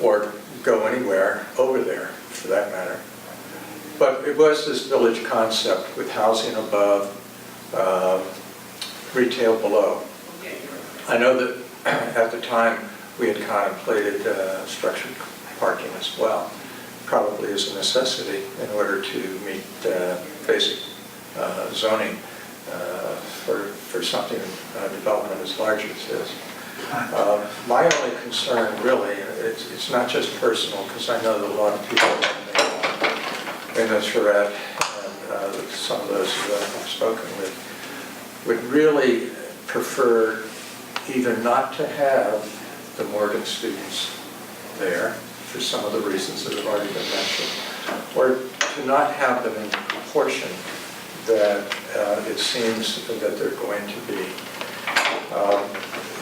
or go anywhere over there, for that matter. But it was this village concept with housing above, retail below. I know that at the time we had contemplated structured parking as well, probably as a necessity in order to meet basic zoning for something development as large as this. My only concern really, it's not just personal, because I know that a lot of people in the charrette and some of those who I've spoken with would really prefer either not to have the Morgan students there for some of the reasons that have already been mentioned, or to not have them in the proportion that it seems that they're going to be.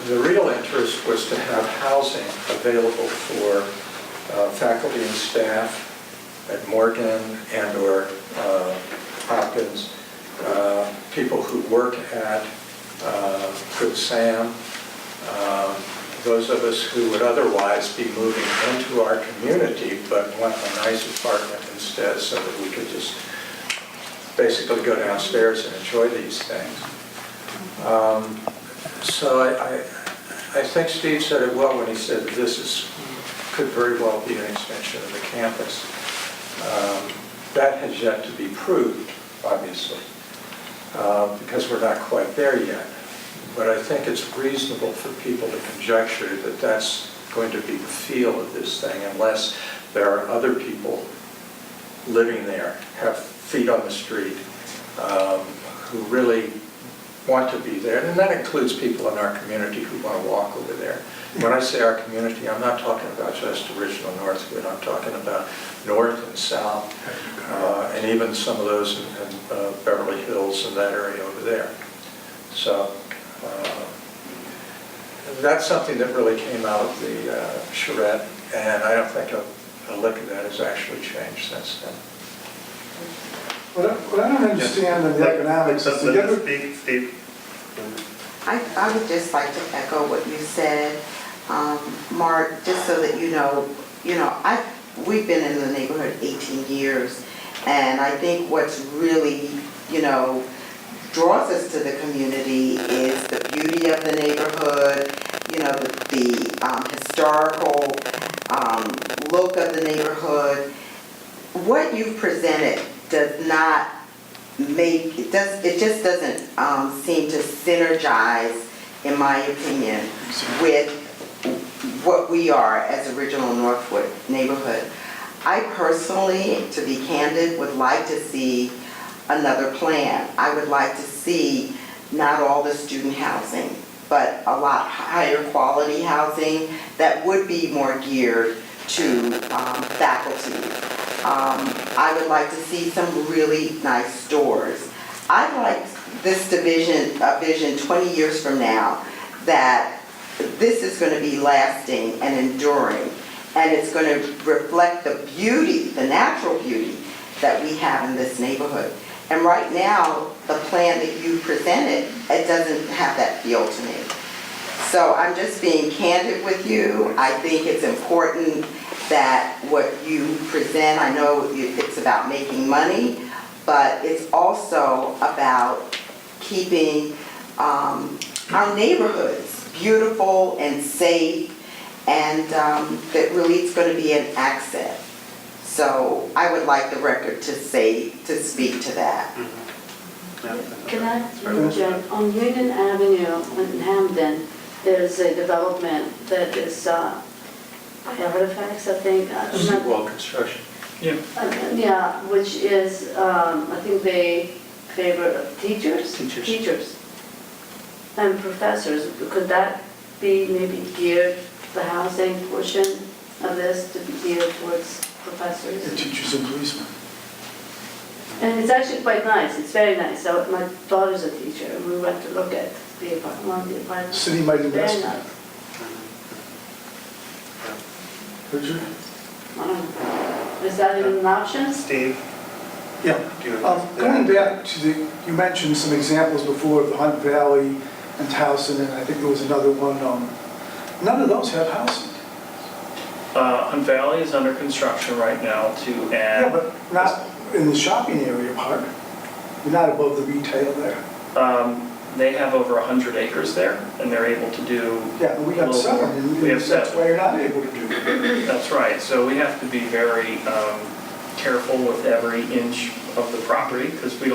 The real interest was to have housing available for faculty and staff at Morgan and or Hopkins, people who work at Good Sam, those of us who would otherwise be moving into our community but want a nice apartment instead so that we could just basically go downstairs and enjoy these things. So I think Steve said it well when he said that this could very well be an extension of the campus. That has yet to be proved, obviously, because we're not quite there yet. But I think it's reasonable for people to conjecture that that's going to be the feel of this thing unless there are other people living there, have feet on the street, who really want to be there. And that includes people in our community who want to walk over there. When I say our community, I'm not talking about just original Northwood. I'm talking about north and south, and even some of those in Beverly Hills and that area over there. So that's something that really came out of the charrette, and I don't think a lick of that has actually changed since then. What I don't understand in the economics is to get Steve. I would just like to echo what you said, Mark, just so that we've been in the neighborhood 18 years, and I think what's really, draws us to the community is the beauty of the neighborhood, the historical look of the neighborhood. What you've presented does not it just doesn't seem to synergize, in my opinion, with what we are as original Northwood neighborhood. I personally, to be candid, would like to see another plan. I would like to see not all the student housing, but a lot higher quality housing that would be more geared to faculty. I would like to see some really nice stores. I'd like this vision 20 years from now that this is going to be lasting and enduring, and it's going to reflect the beauty, the natural beauty that we have in this neighborhood. And right now, the plan that you presented, it doesn't have that feel to me. So I'm just being candid with you. I think it's important that what you present, I know it's about making money, but it's also about keeping our neighborhoods beautiful and safe, and that really it's going to be an asset. So I would like the record to speak to that. Can I interject? On Union Avenue in Hamden, there's a development that is artifacts, I think. Wall construction. Yeah. Yeah, which is, I think they favor teachers? Teachers. And professors. Could that be maybe geared, the housing portion of this to be geared towards professors? the teachers and policemen. And it's actually quite nice. It's very nice. So my daughter's a teacher, and we went to look at the apartment, one of the apartments. City might invest Very in it. nice. Richard? I don't know. Is that even an option? Steve? Yeah. Do you have Going back to you mentioned some examples before of the Hunt Valley and Towson, and I think there was another one. None of those have housing. Hunt Valley is under construction right now to add. Yeah, but not in the shopping area part. You're not above the retail there. They have over 100 acres there, and they're able to do. Yeah, but we have seven, and We have that's seven. why you're not able to do it. That's right. So we have to be very careful with every inch of the property because we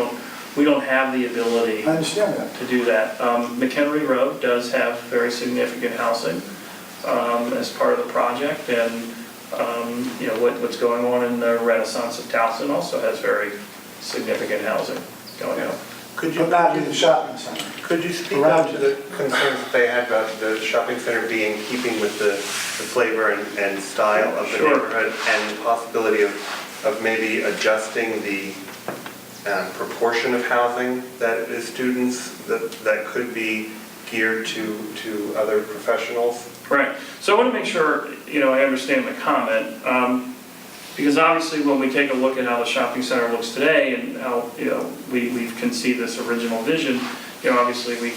don't have the ability I understand that. to do that. McHenry Road does have very significant housing as part of the project, and what's going on in the Renaissance of Towson also has very significant housing going on. But not in the shopping center. Could you speak out to the concerns that they had about the shopping center being in keeping with the flavor and style of the Sure. neighborhood, and the possibility of maybe adjusting the proportion of housing that is students that could be geared to other professionals? Right. So I want to make sure, I understand the comment. Because obviously when we take a look at how the shopping center looks today and how, we've conceived this original vision, obviously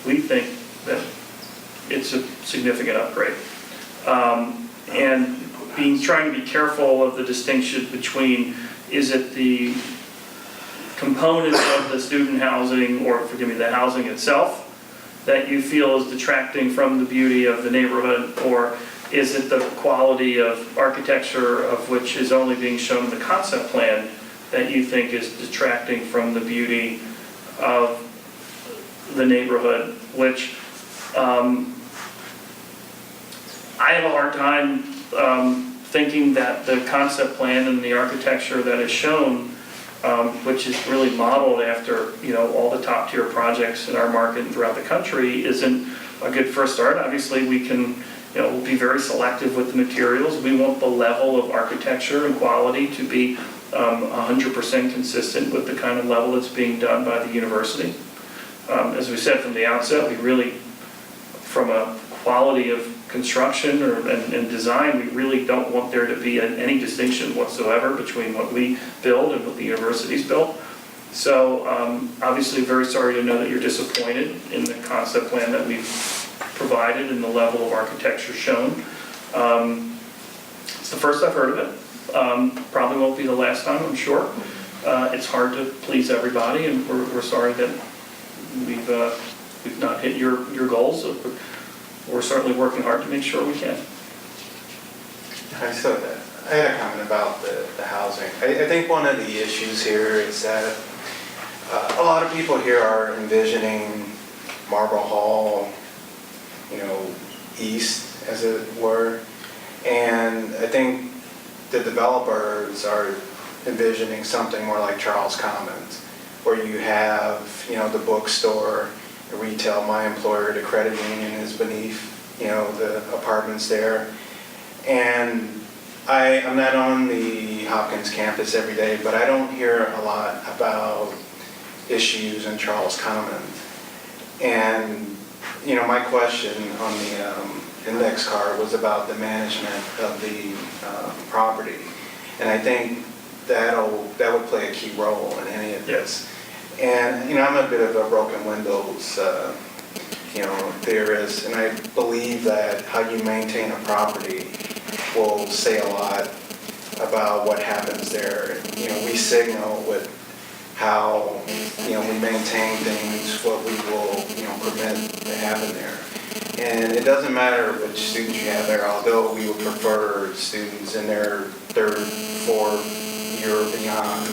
we think that it's a significant upgrade. And trying to be careful of the distinction between, is it the components of the student housing, or forgive me, the housing itself, that you feel is detracting from the beauty of the neighborhood, or is it the quality of architecture of which is only being shown in the concept plan that you think is detracting from the beauty of the neighborhood, which I have a hard time thinking that the concept plan and the architecture that is shown, which is really modeled after, all the top tier projects in our market and throughout the country, isn't a good first start. Obviously, we can, we'll be very selective with the materials. We want the level of architecture and quality to be 100% consistent with the kind of level that's being done by the university. As we said from the outset, we really, from a quality of construction and design, we really don't want there to be any distinction whatsoever between what we build and what the universities build. So obviously very sorry to know that you're disappointed in the concept plan that we've provided and the level of architecture shown. It's the first I've heard of it. Probably won't be the last time, I'm sure. It's hard to please everybody, and we're sorry that we've not hit your goals. We're certainly working hard to make sure we can. I had a comment about the housing. I think one of the issues here is that a lot of people here are envisioning Marble Hall, east, as it were. And I think the developers are envisioning something more like Charles Commons, where you have, the bookstore, the retail, my employer, the credit union is beneath, the apartments there. And I'm not on the Hopkins campus every day, but I don't hear a lot about issues in Charles Commons. And, my question on the index card was about the management of the property. And I think that would play a key role in any of this. And, I'm a bit of a broken windows, theorist, and I believe that how you maintain a property will say a lot about what happens there. We signal with how, we maintain things, what we will, permit to happen there. And it doesn't matter which students you have there, although we would prefer students in their third, fourth year or beyond.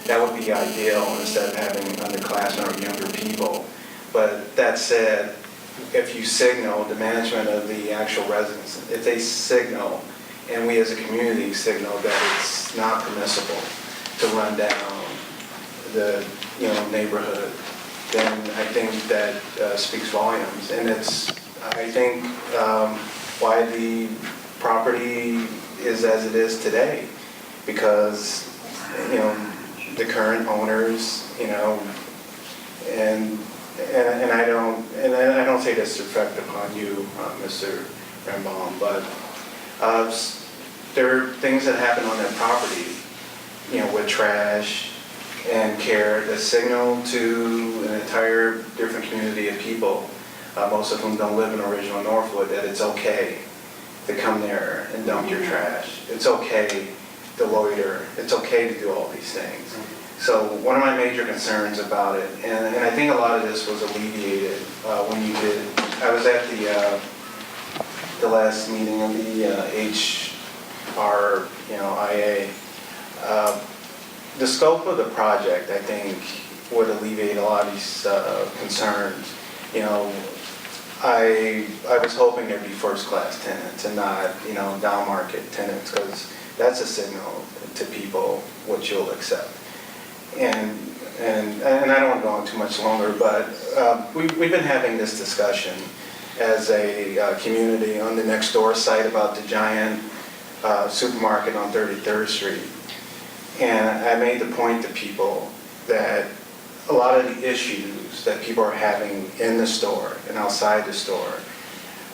That would be ideal instead of having underclassmen or younger people. But that said, if you signal the management of the actual residents, if they signal, and we as a community signal that it's not permissible to run down the neighborhood, then I think that speaks volumes. And it's, I think, why the property is as it is today, because the current owners, and I don't say this to reflect upon you, Mr. Renbaum, but there are things that happen on that property, with trash and care that signal to an entire different community of people, most of whom don't live in original Northwood, that it's okay to come there and dump your trash. It's okay to loiter. It's okay to do all these things. So one of my major concerns about it, and I think a lot of this was alleviated when you did, I was at the last meeting of the HRIA. The scope of the project, I think, would alleviate a lot of these concerns. I was hoping there'd be first-class tenants and not, down-market tenants, because that's a signal to people what you'll accept. And I don't want to go on too much longer, but we've been having this discussion as a community on the next door site about the giant supermarket on 33rd Street. And I made the point to people that a lot of the issues that people are having in the store and outside the store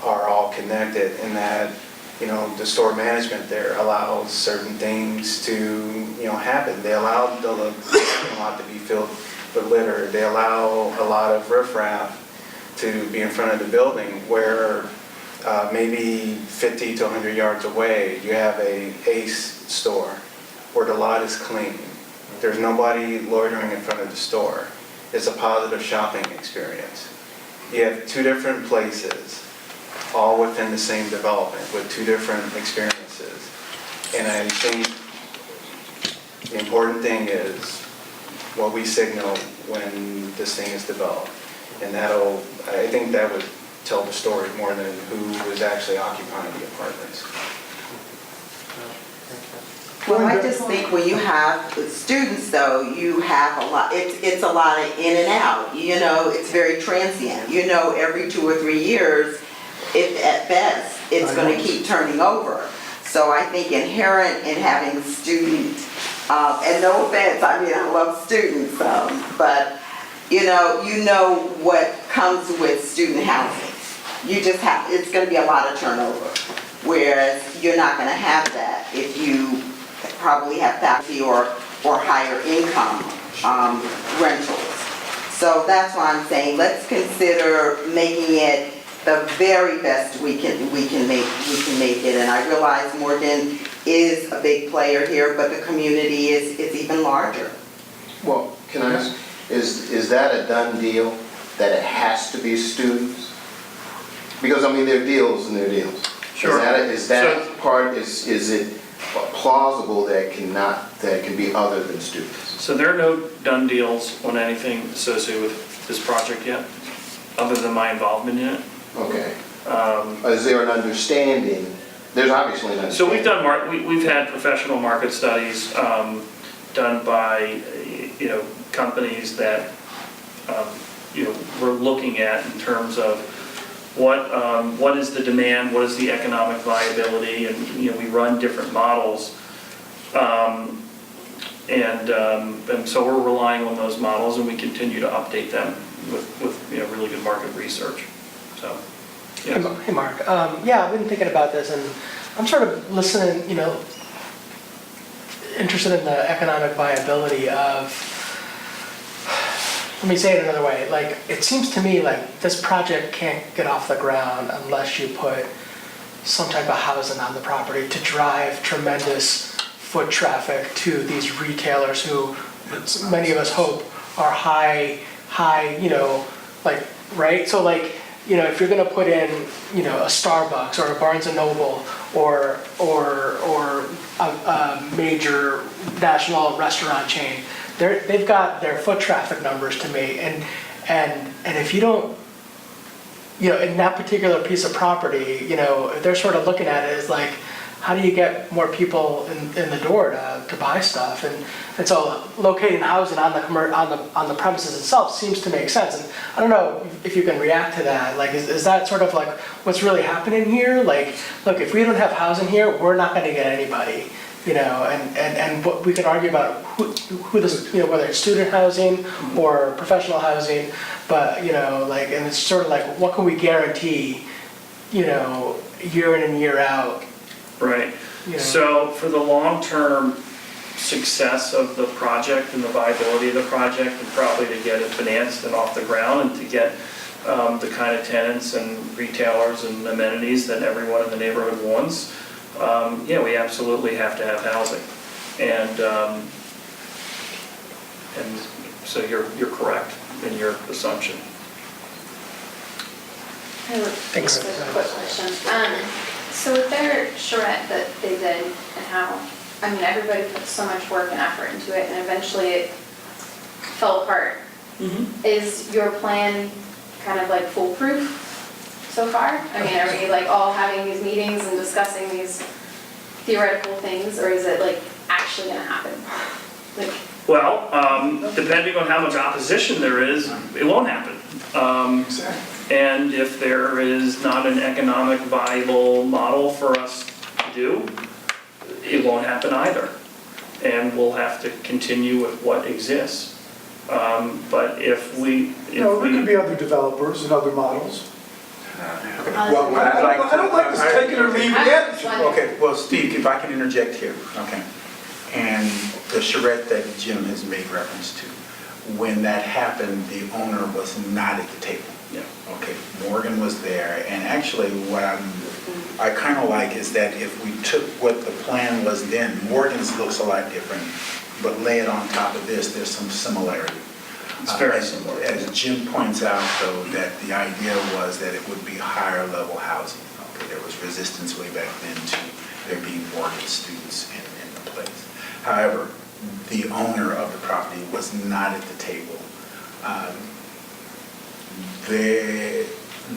are all connected, in that the store management there allows certain things to happen. They allow the lot to be filled with litter. They allow a lot of riffraff to be in front of the building, where maybe 50 to 100 yards away you have a Ace store where the lot is clean. There's nobody loitering in front of the store. It's a positive shopping experience. You have two different places, all within the same development, with two different experiences. And I think the important thing is what we signal when this thing is developed. And I think that would tell the story more than who is actually occupying the apartments. Well, I just think when you have students though, you have a lot, it's a lot of in and out, you know, it's very transient. You know, every 2 or 3 years, if at best, it's gonna keep turning over. So I think inherent in having student, and no offense, I mean, I love students, but you know what comes with student housing. You just have, it's gonna be a lot of turnover. Whereas you're not gonna have that if you probably have faculty or higher income rentals. So that's why I'm saying let's consider making it the very best we can make it. And I realize Morgan is a big player here, but the community is even larger. Well, can I ask, is that a done deal, that it has to be students? Because I mean, there are deals and there are deals. Sure. Is that part, is it plausible that can be other than students? So there are no done deals on anything associated with this project yet, other than my involvement in it. Okay. Is there an understanding? There's obviously an understanding. So we've had professional market studies done by companies that we're looking at in terms of what is the demand, what is the economic viability, and we run different models, and so we're relying on those models, and we continue to update them with really good market research. So, yeah. Hey Mark, yeah, I've been thinking about this, and I'm sort of listening, interested in the economic viability of. Let me say it another way. Like, it seems to me like this project can't get off the ground unless you put some type of housing on the property to drive tremendous foot traffic to these retailers who many of us hope are high, right? So like, if you're gonna put in, a Starbucks or a Barnes and Noble or a major national restaurant chain, they've got their foot traffic numbers to meet, and if you don't, in that particular piece of property, they're sort of looking at it as like, how do you get more people in the door to buy stuff, and so locating housing on the premises itself seems to make sense. And I don't know if you can react to that. Like, is that sort of like what's really happening here? Like, look, if we don't have housing here, we're not going to get anybody. And what we could argue about who this, whether it's student housing or professional housing, but, and it's sort of like, what can we guarantee, year in and year out? Right. So for the long-term success of the project and the viability of the project, and probably to get it financed and off the ground and to get the kind of tenants and retailers and amenities that everyone in the neighborhood wants, we absolutely have to have housing, and so you're correct in your assumption. I have a quick question. So with their charrette that they did, and how, everybody put so much work and effort into it, and eventually it fell apart. Mm-hmm. Is your plan kind of like foolproof so far? Are we like all having these meetings and discussing these theoretical things, or is it like actually going to happen? Well, depending on how much opposition there is, it won't happen. And if there is not an economic viable model for us to do, it won't happen either. And we'll have to continue with what exists. But if we... there could be other developers and other models. Well, I don't like this take it or leave it. Okay, well, Steve, if I can interject here, okay. And the charrette that Jim has made reference to, when that happened, the owner was not at the table. Yeah. Okay, Morgan was there, and actually what I kind of like is that if we took what the plan was then, Morgan's looks a lot different, but lay it on top of this, there's some similarity. It's very similar. As Jim points out, though, that the idea was that it would be higher level housing. Okay, there was resistance way back then to there being Morgan students in the place. However, the owner of the property was not at the table.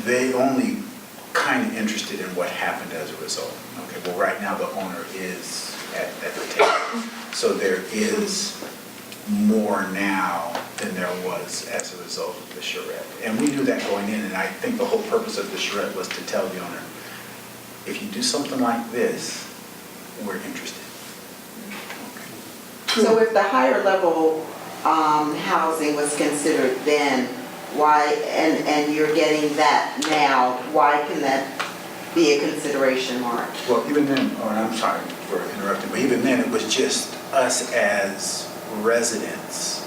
they only kind of interested in what happened as a result. Okay, well, right now the owner is at the table. So there is more now than there was as a result of the charrette. And we knew that going in, and I think the whole purpose of the charrette was to tell the owner, if you do something like this, we're interested. So if the higher level housing was considered then, why, and you're getting that now, why can that be a consideration, Mark? Well, even then, or I'm sorry for interrupting, but even then it was just us as residents.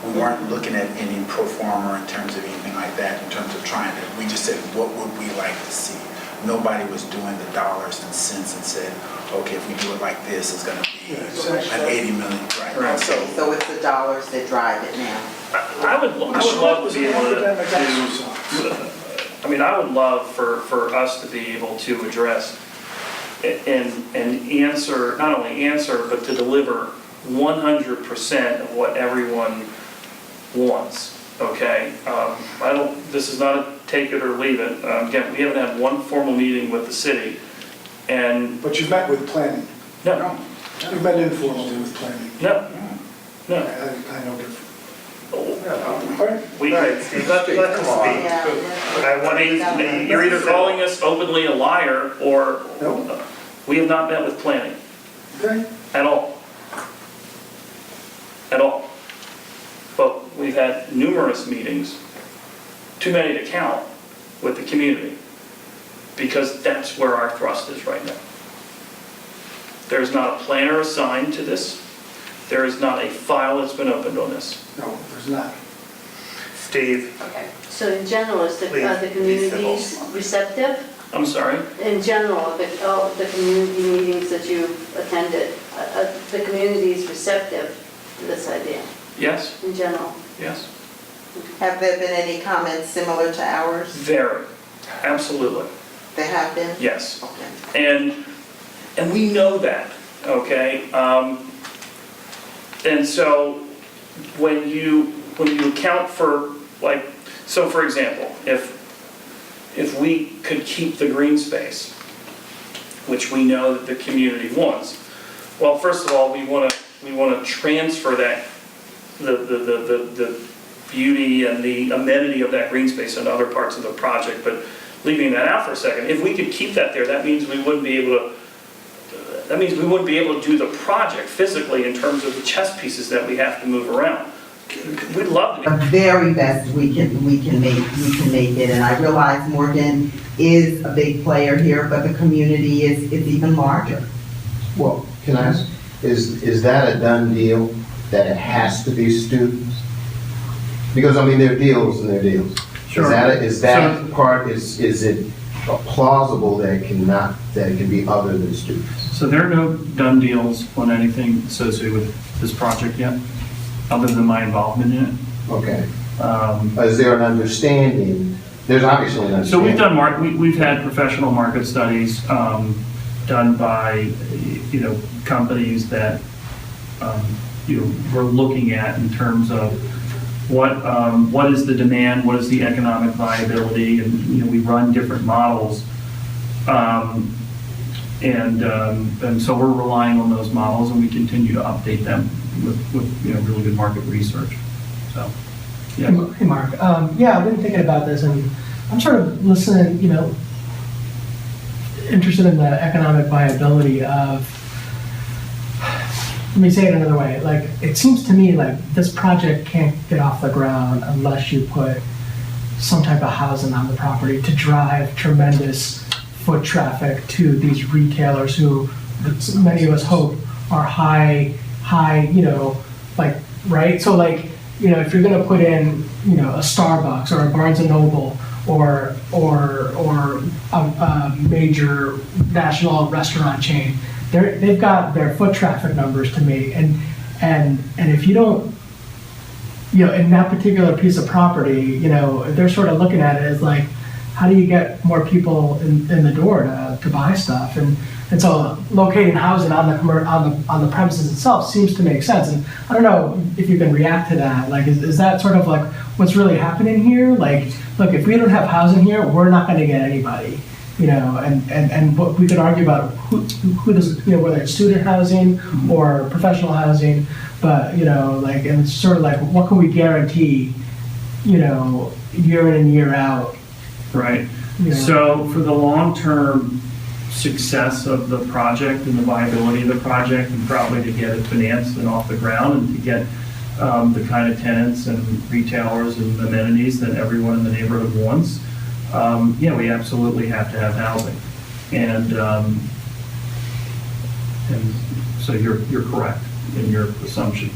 We weren't looking at any pro forma in terms of anything like that, in terms of trying to, we just said, what would we like to see? Nobody was doing the dollars and cents and said, okay, if we do it like this, it's gonna be an 80 million, right? Okay, so it's the dollars that drive it now. I would love to be able to, I mean, I would love for us to be able to address and answer, not only answer, but to deliver 100% of what everyone wants, okay? This is not a take it or leave it. Again, we haven't had one formal meeting with the city, and... But you've met with planning? No. You've met informally with planning? No. No. I know different. You're either calling us openly a liar, or we have not met with planning. Okay. At all. At all. But we've had numerous meetings, too many to count, with the community, because that's where our thrust is right now. There's not a planner assigned to this. There is not a file that's been opened on this. No, there's not. Steve? Okay. So in general, is the communities receptive? I'm sorry? In general, the community meetings that you attended, the community is receptive to this idea? Yes. In general? Yes. Have there been any comments similar to ours? Very. Absolutely. There have been? Yes. Okay. And we know that, okay? And so when you account for, like, so for example, if we could keep the green space, which we know that the community wants, well, first of all, we want to transfer that the beauty and the amenity of that green space into other parts of the project. But leaving that out for a second, if we could keep that there, that means we wouldn't be able to. That means we wouldn't be able to do the project physically in terms of the chess pieces that we have to move around. We'd love to. The very best we can make it, and I realize Morgan is a big player here, but the community is even larger. Well, can I ask, is that a done deal, that it has to be students? Because, I mean, there are deals and there are deals. Sure. Is it plausible that it can be other than students? So there are no done deals on anything associated with this project yet, other than my involvement in it. Okay. Is there an understanding? There's obviously an understanding. So we've done we've had professional market studies done by companies that we're looking at in terms of what is the demand, what is the economic viability, and we run different models, and so we're relying on those models, and we continue to update them with really good market research. So, yeah. Hey Mark, yeah, I've been thinking about this, and I'm sort of listening, interested in the economic viability of. Let me say it another way. Like, it seems to me like this project can't get off the ground unless you put some type of housing on the property to drive tremendous foot traffic to these retailers who many of us hope are high, like, right? So like, if you're gonna put in, a Starbucks or a Barnes and Noble or a major national restaurant chain, they've got their foot traffic numbers to me, and if you don't, in that particular piece of property, they're sort of looking at it as like, how do you get more people in the door to buy stuff? And so locating housing on the premises itself seems to make sense. And I don't know if you can react to that. Like, is that sort of like what's really happening here? Like, look, if we don't have housing here, we're not going to get anybody. You know, and what we could argue about who does, you know, whether it's student housing or professional housing, but, you know, like, and it's sort of like, what can we guarantee, you know, year in and year out? Right. You know? So for the long-term success of the project and the viability of the project, and probably to get it financed and off the ground and to get the kind of tenants and retailers and amenities that everyone in the neighborhood wants, yeah, we absolutely have to have housing. And so you're correct in your assumption.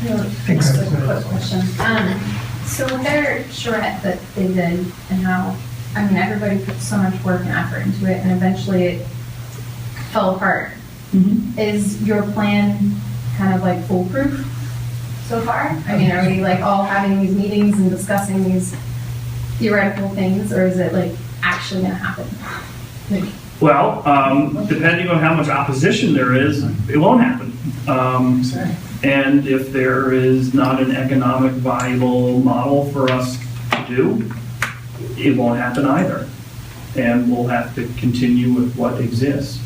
Just a quick question. So with their charrette that they did and how, I mean, everybody put so much work and effort into it and eventually it fell apart. Is your plan kind of like foolproof so far? I mean, are we like all having these meetings and discussing these theoretical things, or is it like actually gonna happen? Well, depending on how much opposition there is, it won't happen. And if there is not an economic viable model for us to do, it won't happen either. And we'll have to continue with what exists.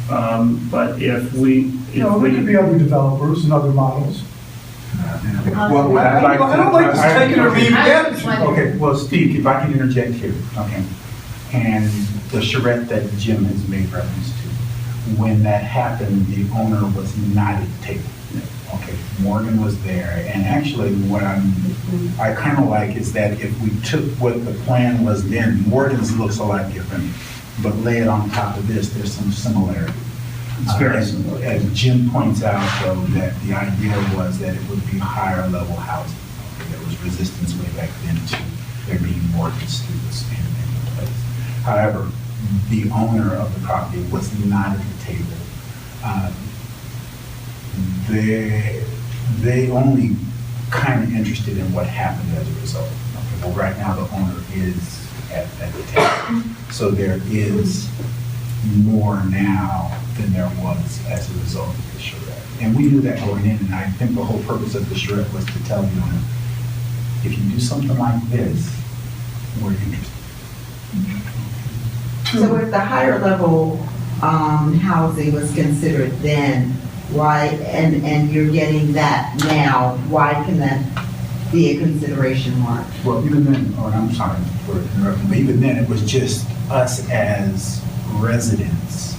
But if we... there could be other developers and other models. Well, I don't like to take it or leave it. Okay, well, Steve, if I can interject here, okay? And the charrette that Jim has made reference to, when that happened, the owner was not at the table. Okay, Morgan was there, and actually what I kind of like is that if we took what the plan was then, Morgan's looks a lot different, but lay it on top of this, there's some similarity. It's very similar. As Jim points out, though, that the idea was that it would be higher level housing. Okay, there was resistance way back then to there being more students in the place. However, the owner of the property was not at the table. They only kind of interested in what happened as a result. Okay, well, right now the owner is at the table. So there is more now than there was as a result of the charrette. And we knew that going in, and I think the whole purpose of the charrette was to tell the owner, if you do something like this, we're interested. So if the higher level housing was considered then, why, and you're getting that now, why can that be a consideration, Mark? Well, even then, I'm sorry for interrupting, but even then it was just us as residents.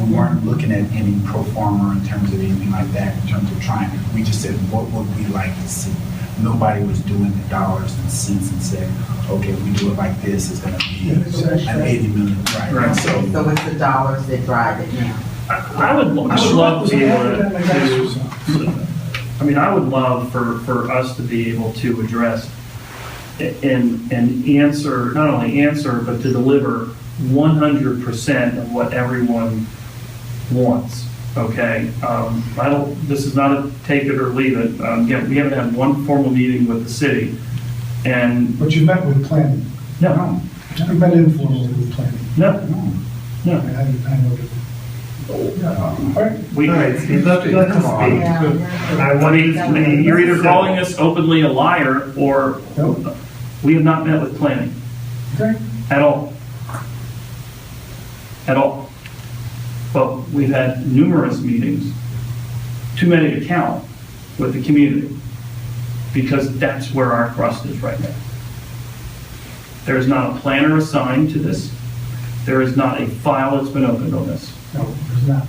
We weren't looking at any pro forma in terms of anything like that, in terms of trying to, we just said, what would we like to see? Nobody was doing the dollars and cents and said, okay, we do it like this, it's gonna be an 80 million, right? So it's the dollars that drive it now. I would love to be able to, I mean, I would love for us to be able to address and answer, not only answer, but to deliver 100% of what everyone wants, okay? This is not a take it or leave it. Again, we haven't had one formal meeting with the city, and... But you met with planning? No. You met informally with planning? No. I know that. We, you're either calling us openly a liar, or we have not met with planning. Okay. At all. At all. But we've had numerous meetings, too many to count, with the community, because that's where our thrust is right now. There is not a planner assigned to this. There is not a file that's been opened on this. No, there's not.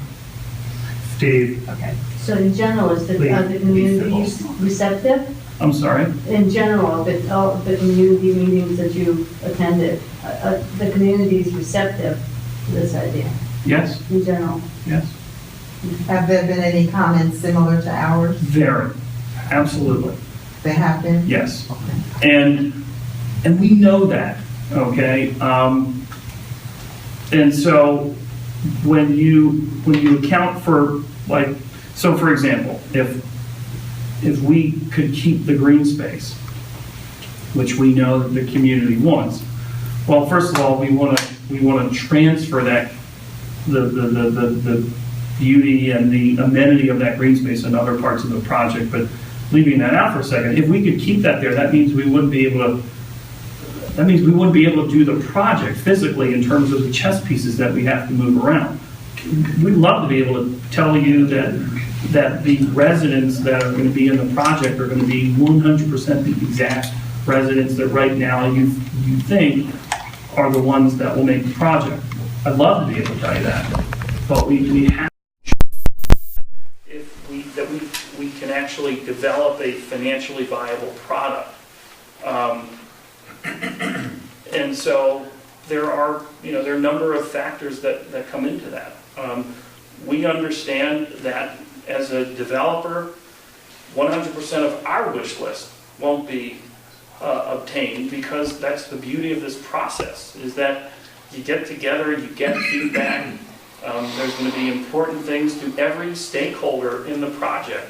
Steve. Okay. So in general, is the community receptive? I'm sorry? In general, all the community meetings that you attended, the community is receptive to this idea? Yes. In general? Yes. Have there been any comments similar to ours? Very. Absolutely. They have been? Yes. And we know that, okay? And so when you account for, like, so for example, if we could keep the green space which we know that the community wants. Well, first of all, we want to transfer that, the beauty and the amenity of that green space in other parts of the project, but leaving that out for a second, if we could keep that there, that means we wouldn't be able to do the project physically in terms of the chess pieces that we have to move around. We'd love to be able to tell you that the residents that are going to be in the project are going to be 100% the exact residents that right now you think are the ones that will make the project. I'd love to be able to tell you that, but we have if we can actually develop a financially viable product. And so there are a number of factors that come into that. We understand that as a developer, 100% of our wish list won't be obtained, because that's the beauty of this process, is that you get together, you get feedback. There's going to be important things to every stakeholder in the project.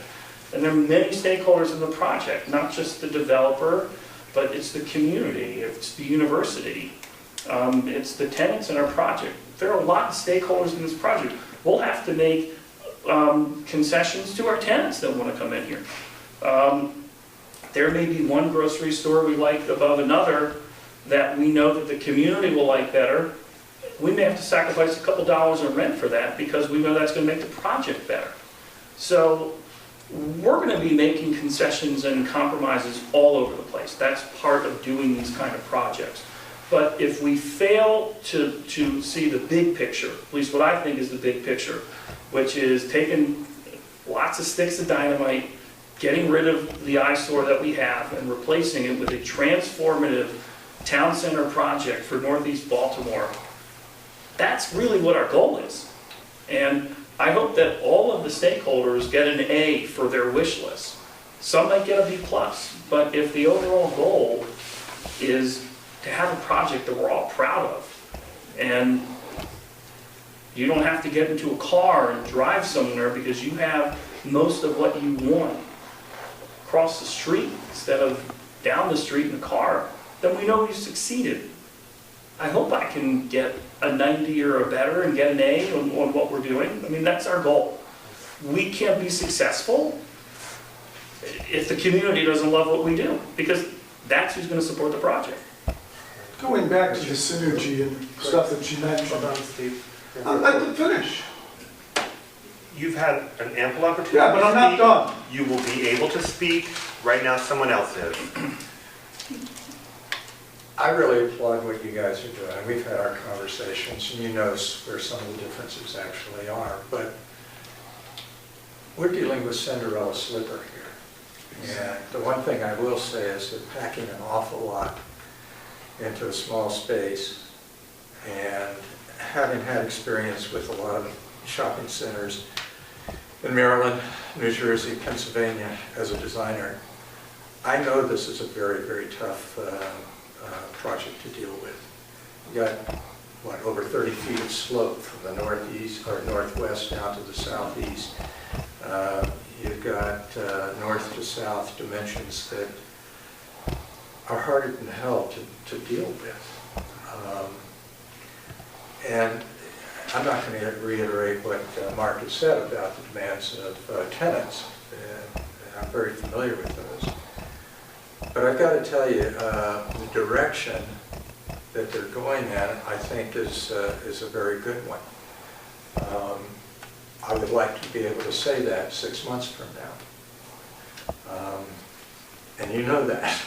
And there are many stakeholders in the project, not just the developer, but it's the community, it's the university, it's the tenants in our project. There are a lot of stakeholders in this project. We'll have to make concessions to our tenants that want to come in here. There may be one grocery store we like above another that we know that the community will like better. We may have to sacrifice a couple dollars in rent for that because we know that's going to make the project better. So we're going to be making concessions and compromises all over the place. That's part of doing these kind of projects. But if we fail to see the big picture, at least what I think is the big picture, which is taking lots of sticks of dynamite, getting rid of the eyesore that we have and replacing it with a transformative town center project for Northeast Baltimore, that's really what our goal is. And I hope that all of the stakeholders get an A for their wish list. Some might get a B+, but if the overall goal is to have a project that we're all proud of, and you don't have to get into a car and drive somewhere because you have most of what you want across the street instead of down the street in a car, then we know we've succeeded. I hope I can get a 90 or a better and get an A on what we're doing. I mean, that's our goal. We can't be successful if the community doesn't love what we do, because that's who's going to support the project. Going back to the synergy and stuff that you mentioned, I'd like to finish. You've had an ample opportunity. Yeah, but I'm not done. You will be able to speak. Right now, someone else is. I really applaud what you guys are doing. We've had our conversations, and you know where some of the differences actually are. But we're dealing with Cinderella slipper here. And the one thing I will say is that packing an awful lot into a small space, and having had experience with a lot of shopping centers in Maryland, New Jersey, Pennsylvania as a designer, I know this is a very, very tough project to deal with. You got, what, over 30 feet of slope from the northeast or northwest down to the southeast. You've got north to south dimensions that are harder than hell to deal with. And I'm not going to reiterate what Mark has said about the demands of tenants. I'm very familiar with those. But I've got to tell you, the direction that they're going in, I think, is a very good one. I would like to be able to say that 6 months from now. And you know that.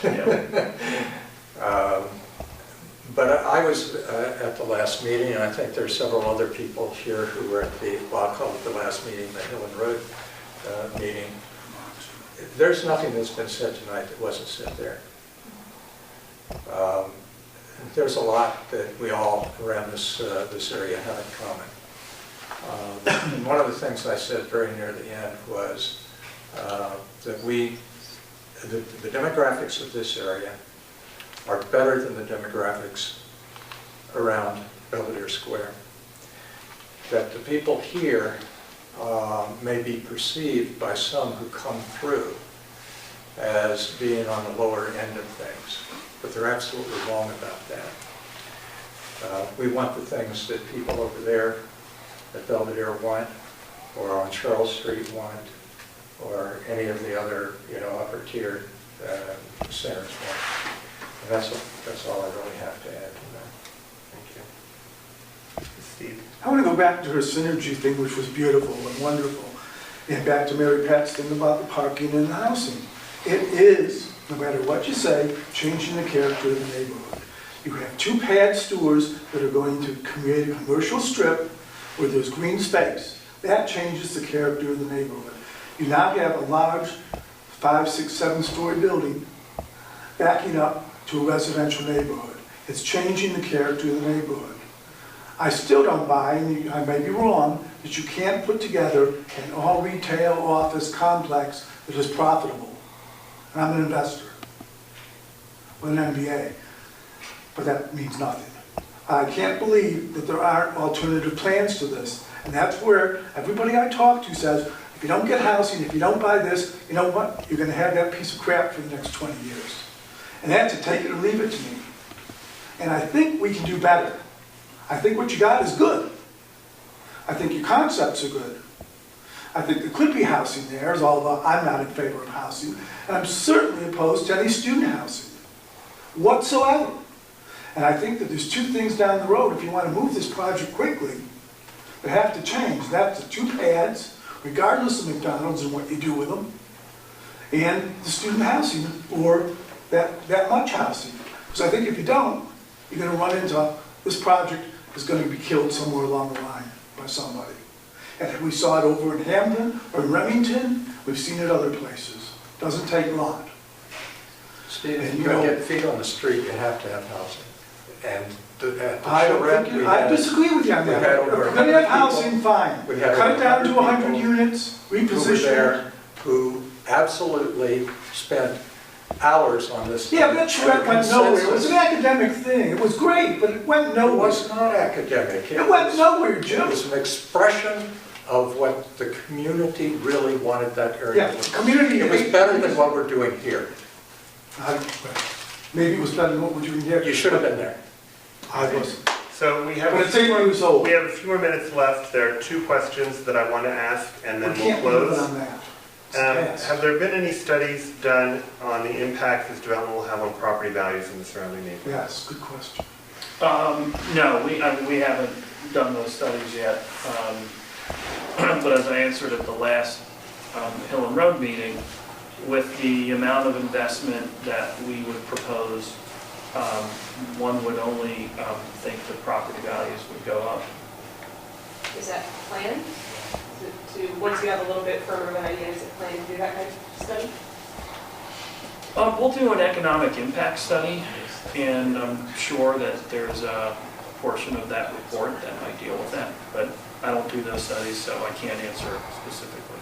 But I was at the last meeting, and I think there are several other people here who were at the, well, I'll call it the last meeting, the Hill and Road meeting. There's nothing that's been said tonight that wasn't said there. There's a lot that we all around this area have in common. And one of the things I said very near the end was that the demographics of this area are better than the demographics around Belvedere Square. That the people here may be perceived by some who come through as being on the lower end of things, but they're absolutely wrong about that. We want the things that people over there at Belvedere want, or on Charles Street want, or any of the other, upper tier centers want. And that's all I really have to add to that. Thank you. Steve? I want to go back to her synergy thing, which was beautiful and wonderful, and back to Mary Pat's thing about the parking and the housing. It is, no matter what you say, changing the character of the neighborhood. You have two pad stores that are going to create a commercial strip where there's green space. That changes the character of the neighborhood. You now have a large 5, 6, 7-story building backing up to a residential neighborhood. It's changing the character of the neighborhood. I still don't buy, and I may be wrong, that you can't put together an all-retail office complex that is profitable. And I'm an investor with an MBA, but that means nothing. I can't believe that there aren't alternative plans to this. And that's where everybody I talk to says, if you don't get housing, if you don't buy this, you know what? You're going to have that piece of crap for the next 20 years. And that's a take it or leave it to me. And I think we can do better. I think what you got is good. I think your concepts are good. I think there could be housing there, although I'm not in favor of housing. And I'm certainly opposed to any student housing whatsoever. And I think that there's two things down the road, if you want to move this project quickly, that have to change. That's the two pads, regardless of McDonald's and what you do with them, and the student housing, or that much housing. Because I think if you don't, you're going to run into, this project is going to be killed somewhere along the line by somebody. And we saw it over in Hamden or in Remington, we've seen it other places. Doesn't take long. Steve, if you're going to get feet on the street, you have to have housing. And I disagree with you on that. If we're going to have housing, fine. Cut it down to 100 units, reposition there who absolutely spent hours on this. Yeah, but that went nowhere. It was an academic thing. It was great, but it went nowhere. It was not academic. It went nowhere, Jim. It was an expression of what the community really wanted that area to be. Community. It was better than what we're doing here. Maybe it was better than what we're doing here. You should have been there. I wasn't. So we have a few more minutes left. There are two questions that I want to ask, and then we'll close. On that. Have there been any studies done on the impact this development will have on property values in the surrounding neighborhood? Yes, good question. No, we haven't done those studies yet. But as I answered at the last Hill and Road meeting, with the amount of investment that we would propose, one would only think the property values would go up. Is that planned? Once you have a little bit firmer of an idea, is it planned to do that kind of study? We'll do an economic impact study, and I'm sure that there's a portion of that report that might deal with that, but I don't do those studies, so I can't answer specifically.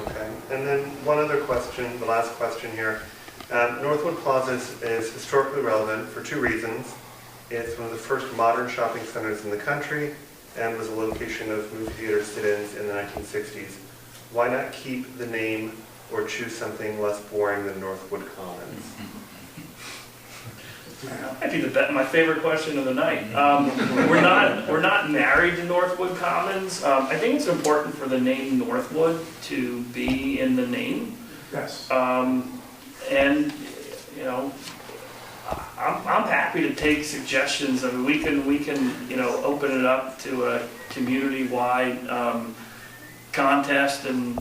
Okay, and then one other question, the last question here. Northwood Plaza is historically relevant for two reasons. It's one of the first modern shopping centers in the country and was a location of movie theater sit-ins in the 1960s. Why not keep the name or choose something less boring than Northwood Commons? Might be my favorite question of the night. We're not married to Northwood Commons. I think it's important for the name Northwood to be in the name. Yes. And I'm happy to take suggestions. I mean, we can open it up to a community-wide contest, and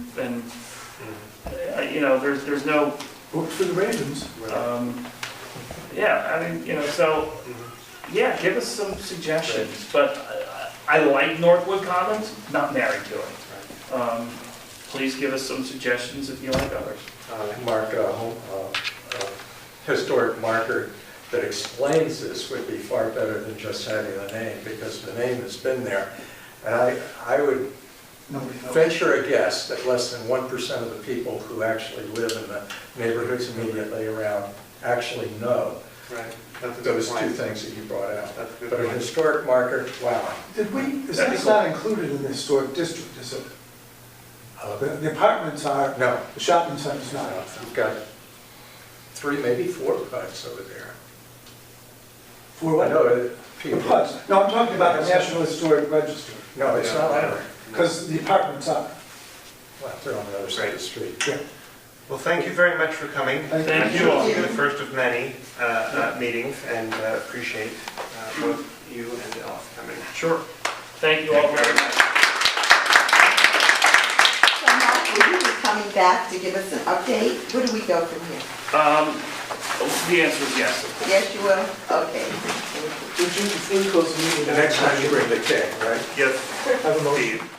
there's no vote for the Ravens. Yeah, I mean, yeah, give us some suggestions. But I like Northwood Commons, not married to it. Please give us some suggestions if you like others. Mark, a historic marker that explains this would be far better than just having the name, because the name has been there. And I would venture a guess that less than 1% of the people who actually live in the neighborhoods immediately around actually know those two things that you brought out. But a historic marker, wow. That's not included in the historic district, is it? The apartments are, no. The shopping center's not. You've got 3, maybe 4 PUDs over there. For I what? know The PUDs. No, I'm talking about the National Historic Register, No, it's not there. because the apartments are. Well, they're on the other side of the street. Yeah. Well, thank you very much for coming. Thank you all. The first of many meetings, and appreciate both you and Ellis coming. Sure. Thank you all very much. So Mark, will you be coming back to give us an update? Where do we go from here? The answer is yes, of course. Yes, you will? Okay. Would you, before you close the meeting? The next time you bring the cake, right? Yes, Have a motion. Steve.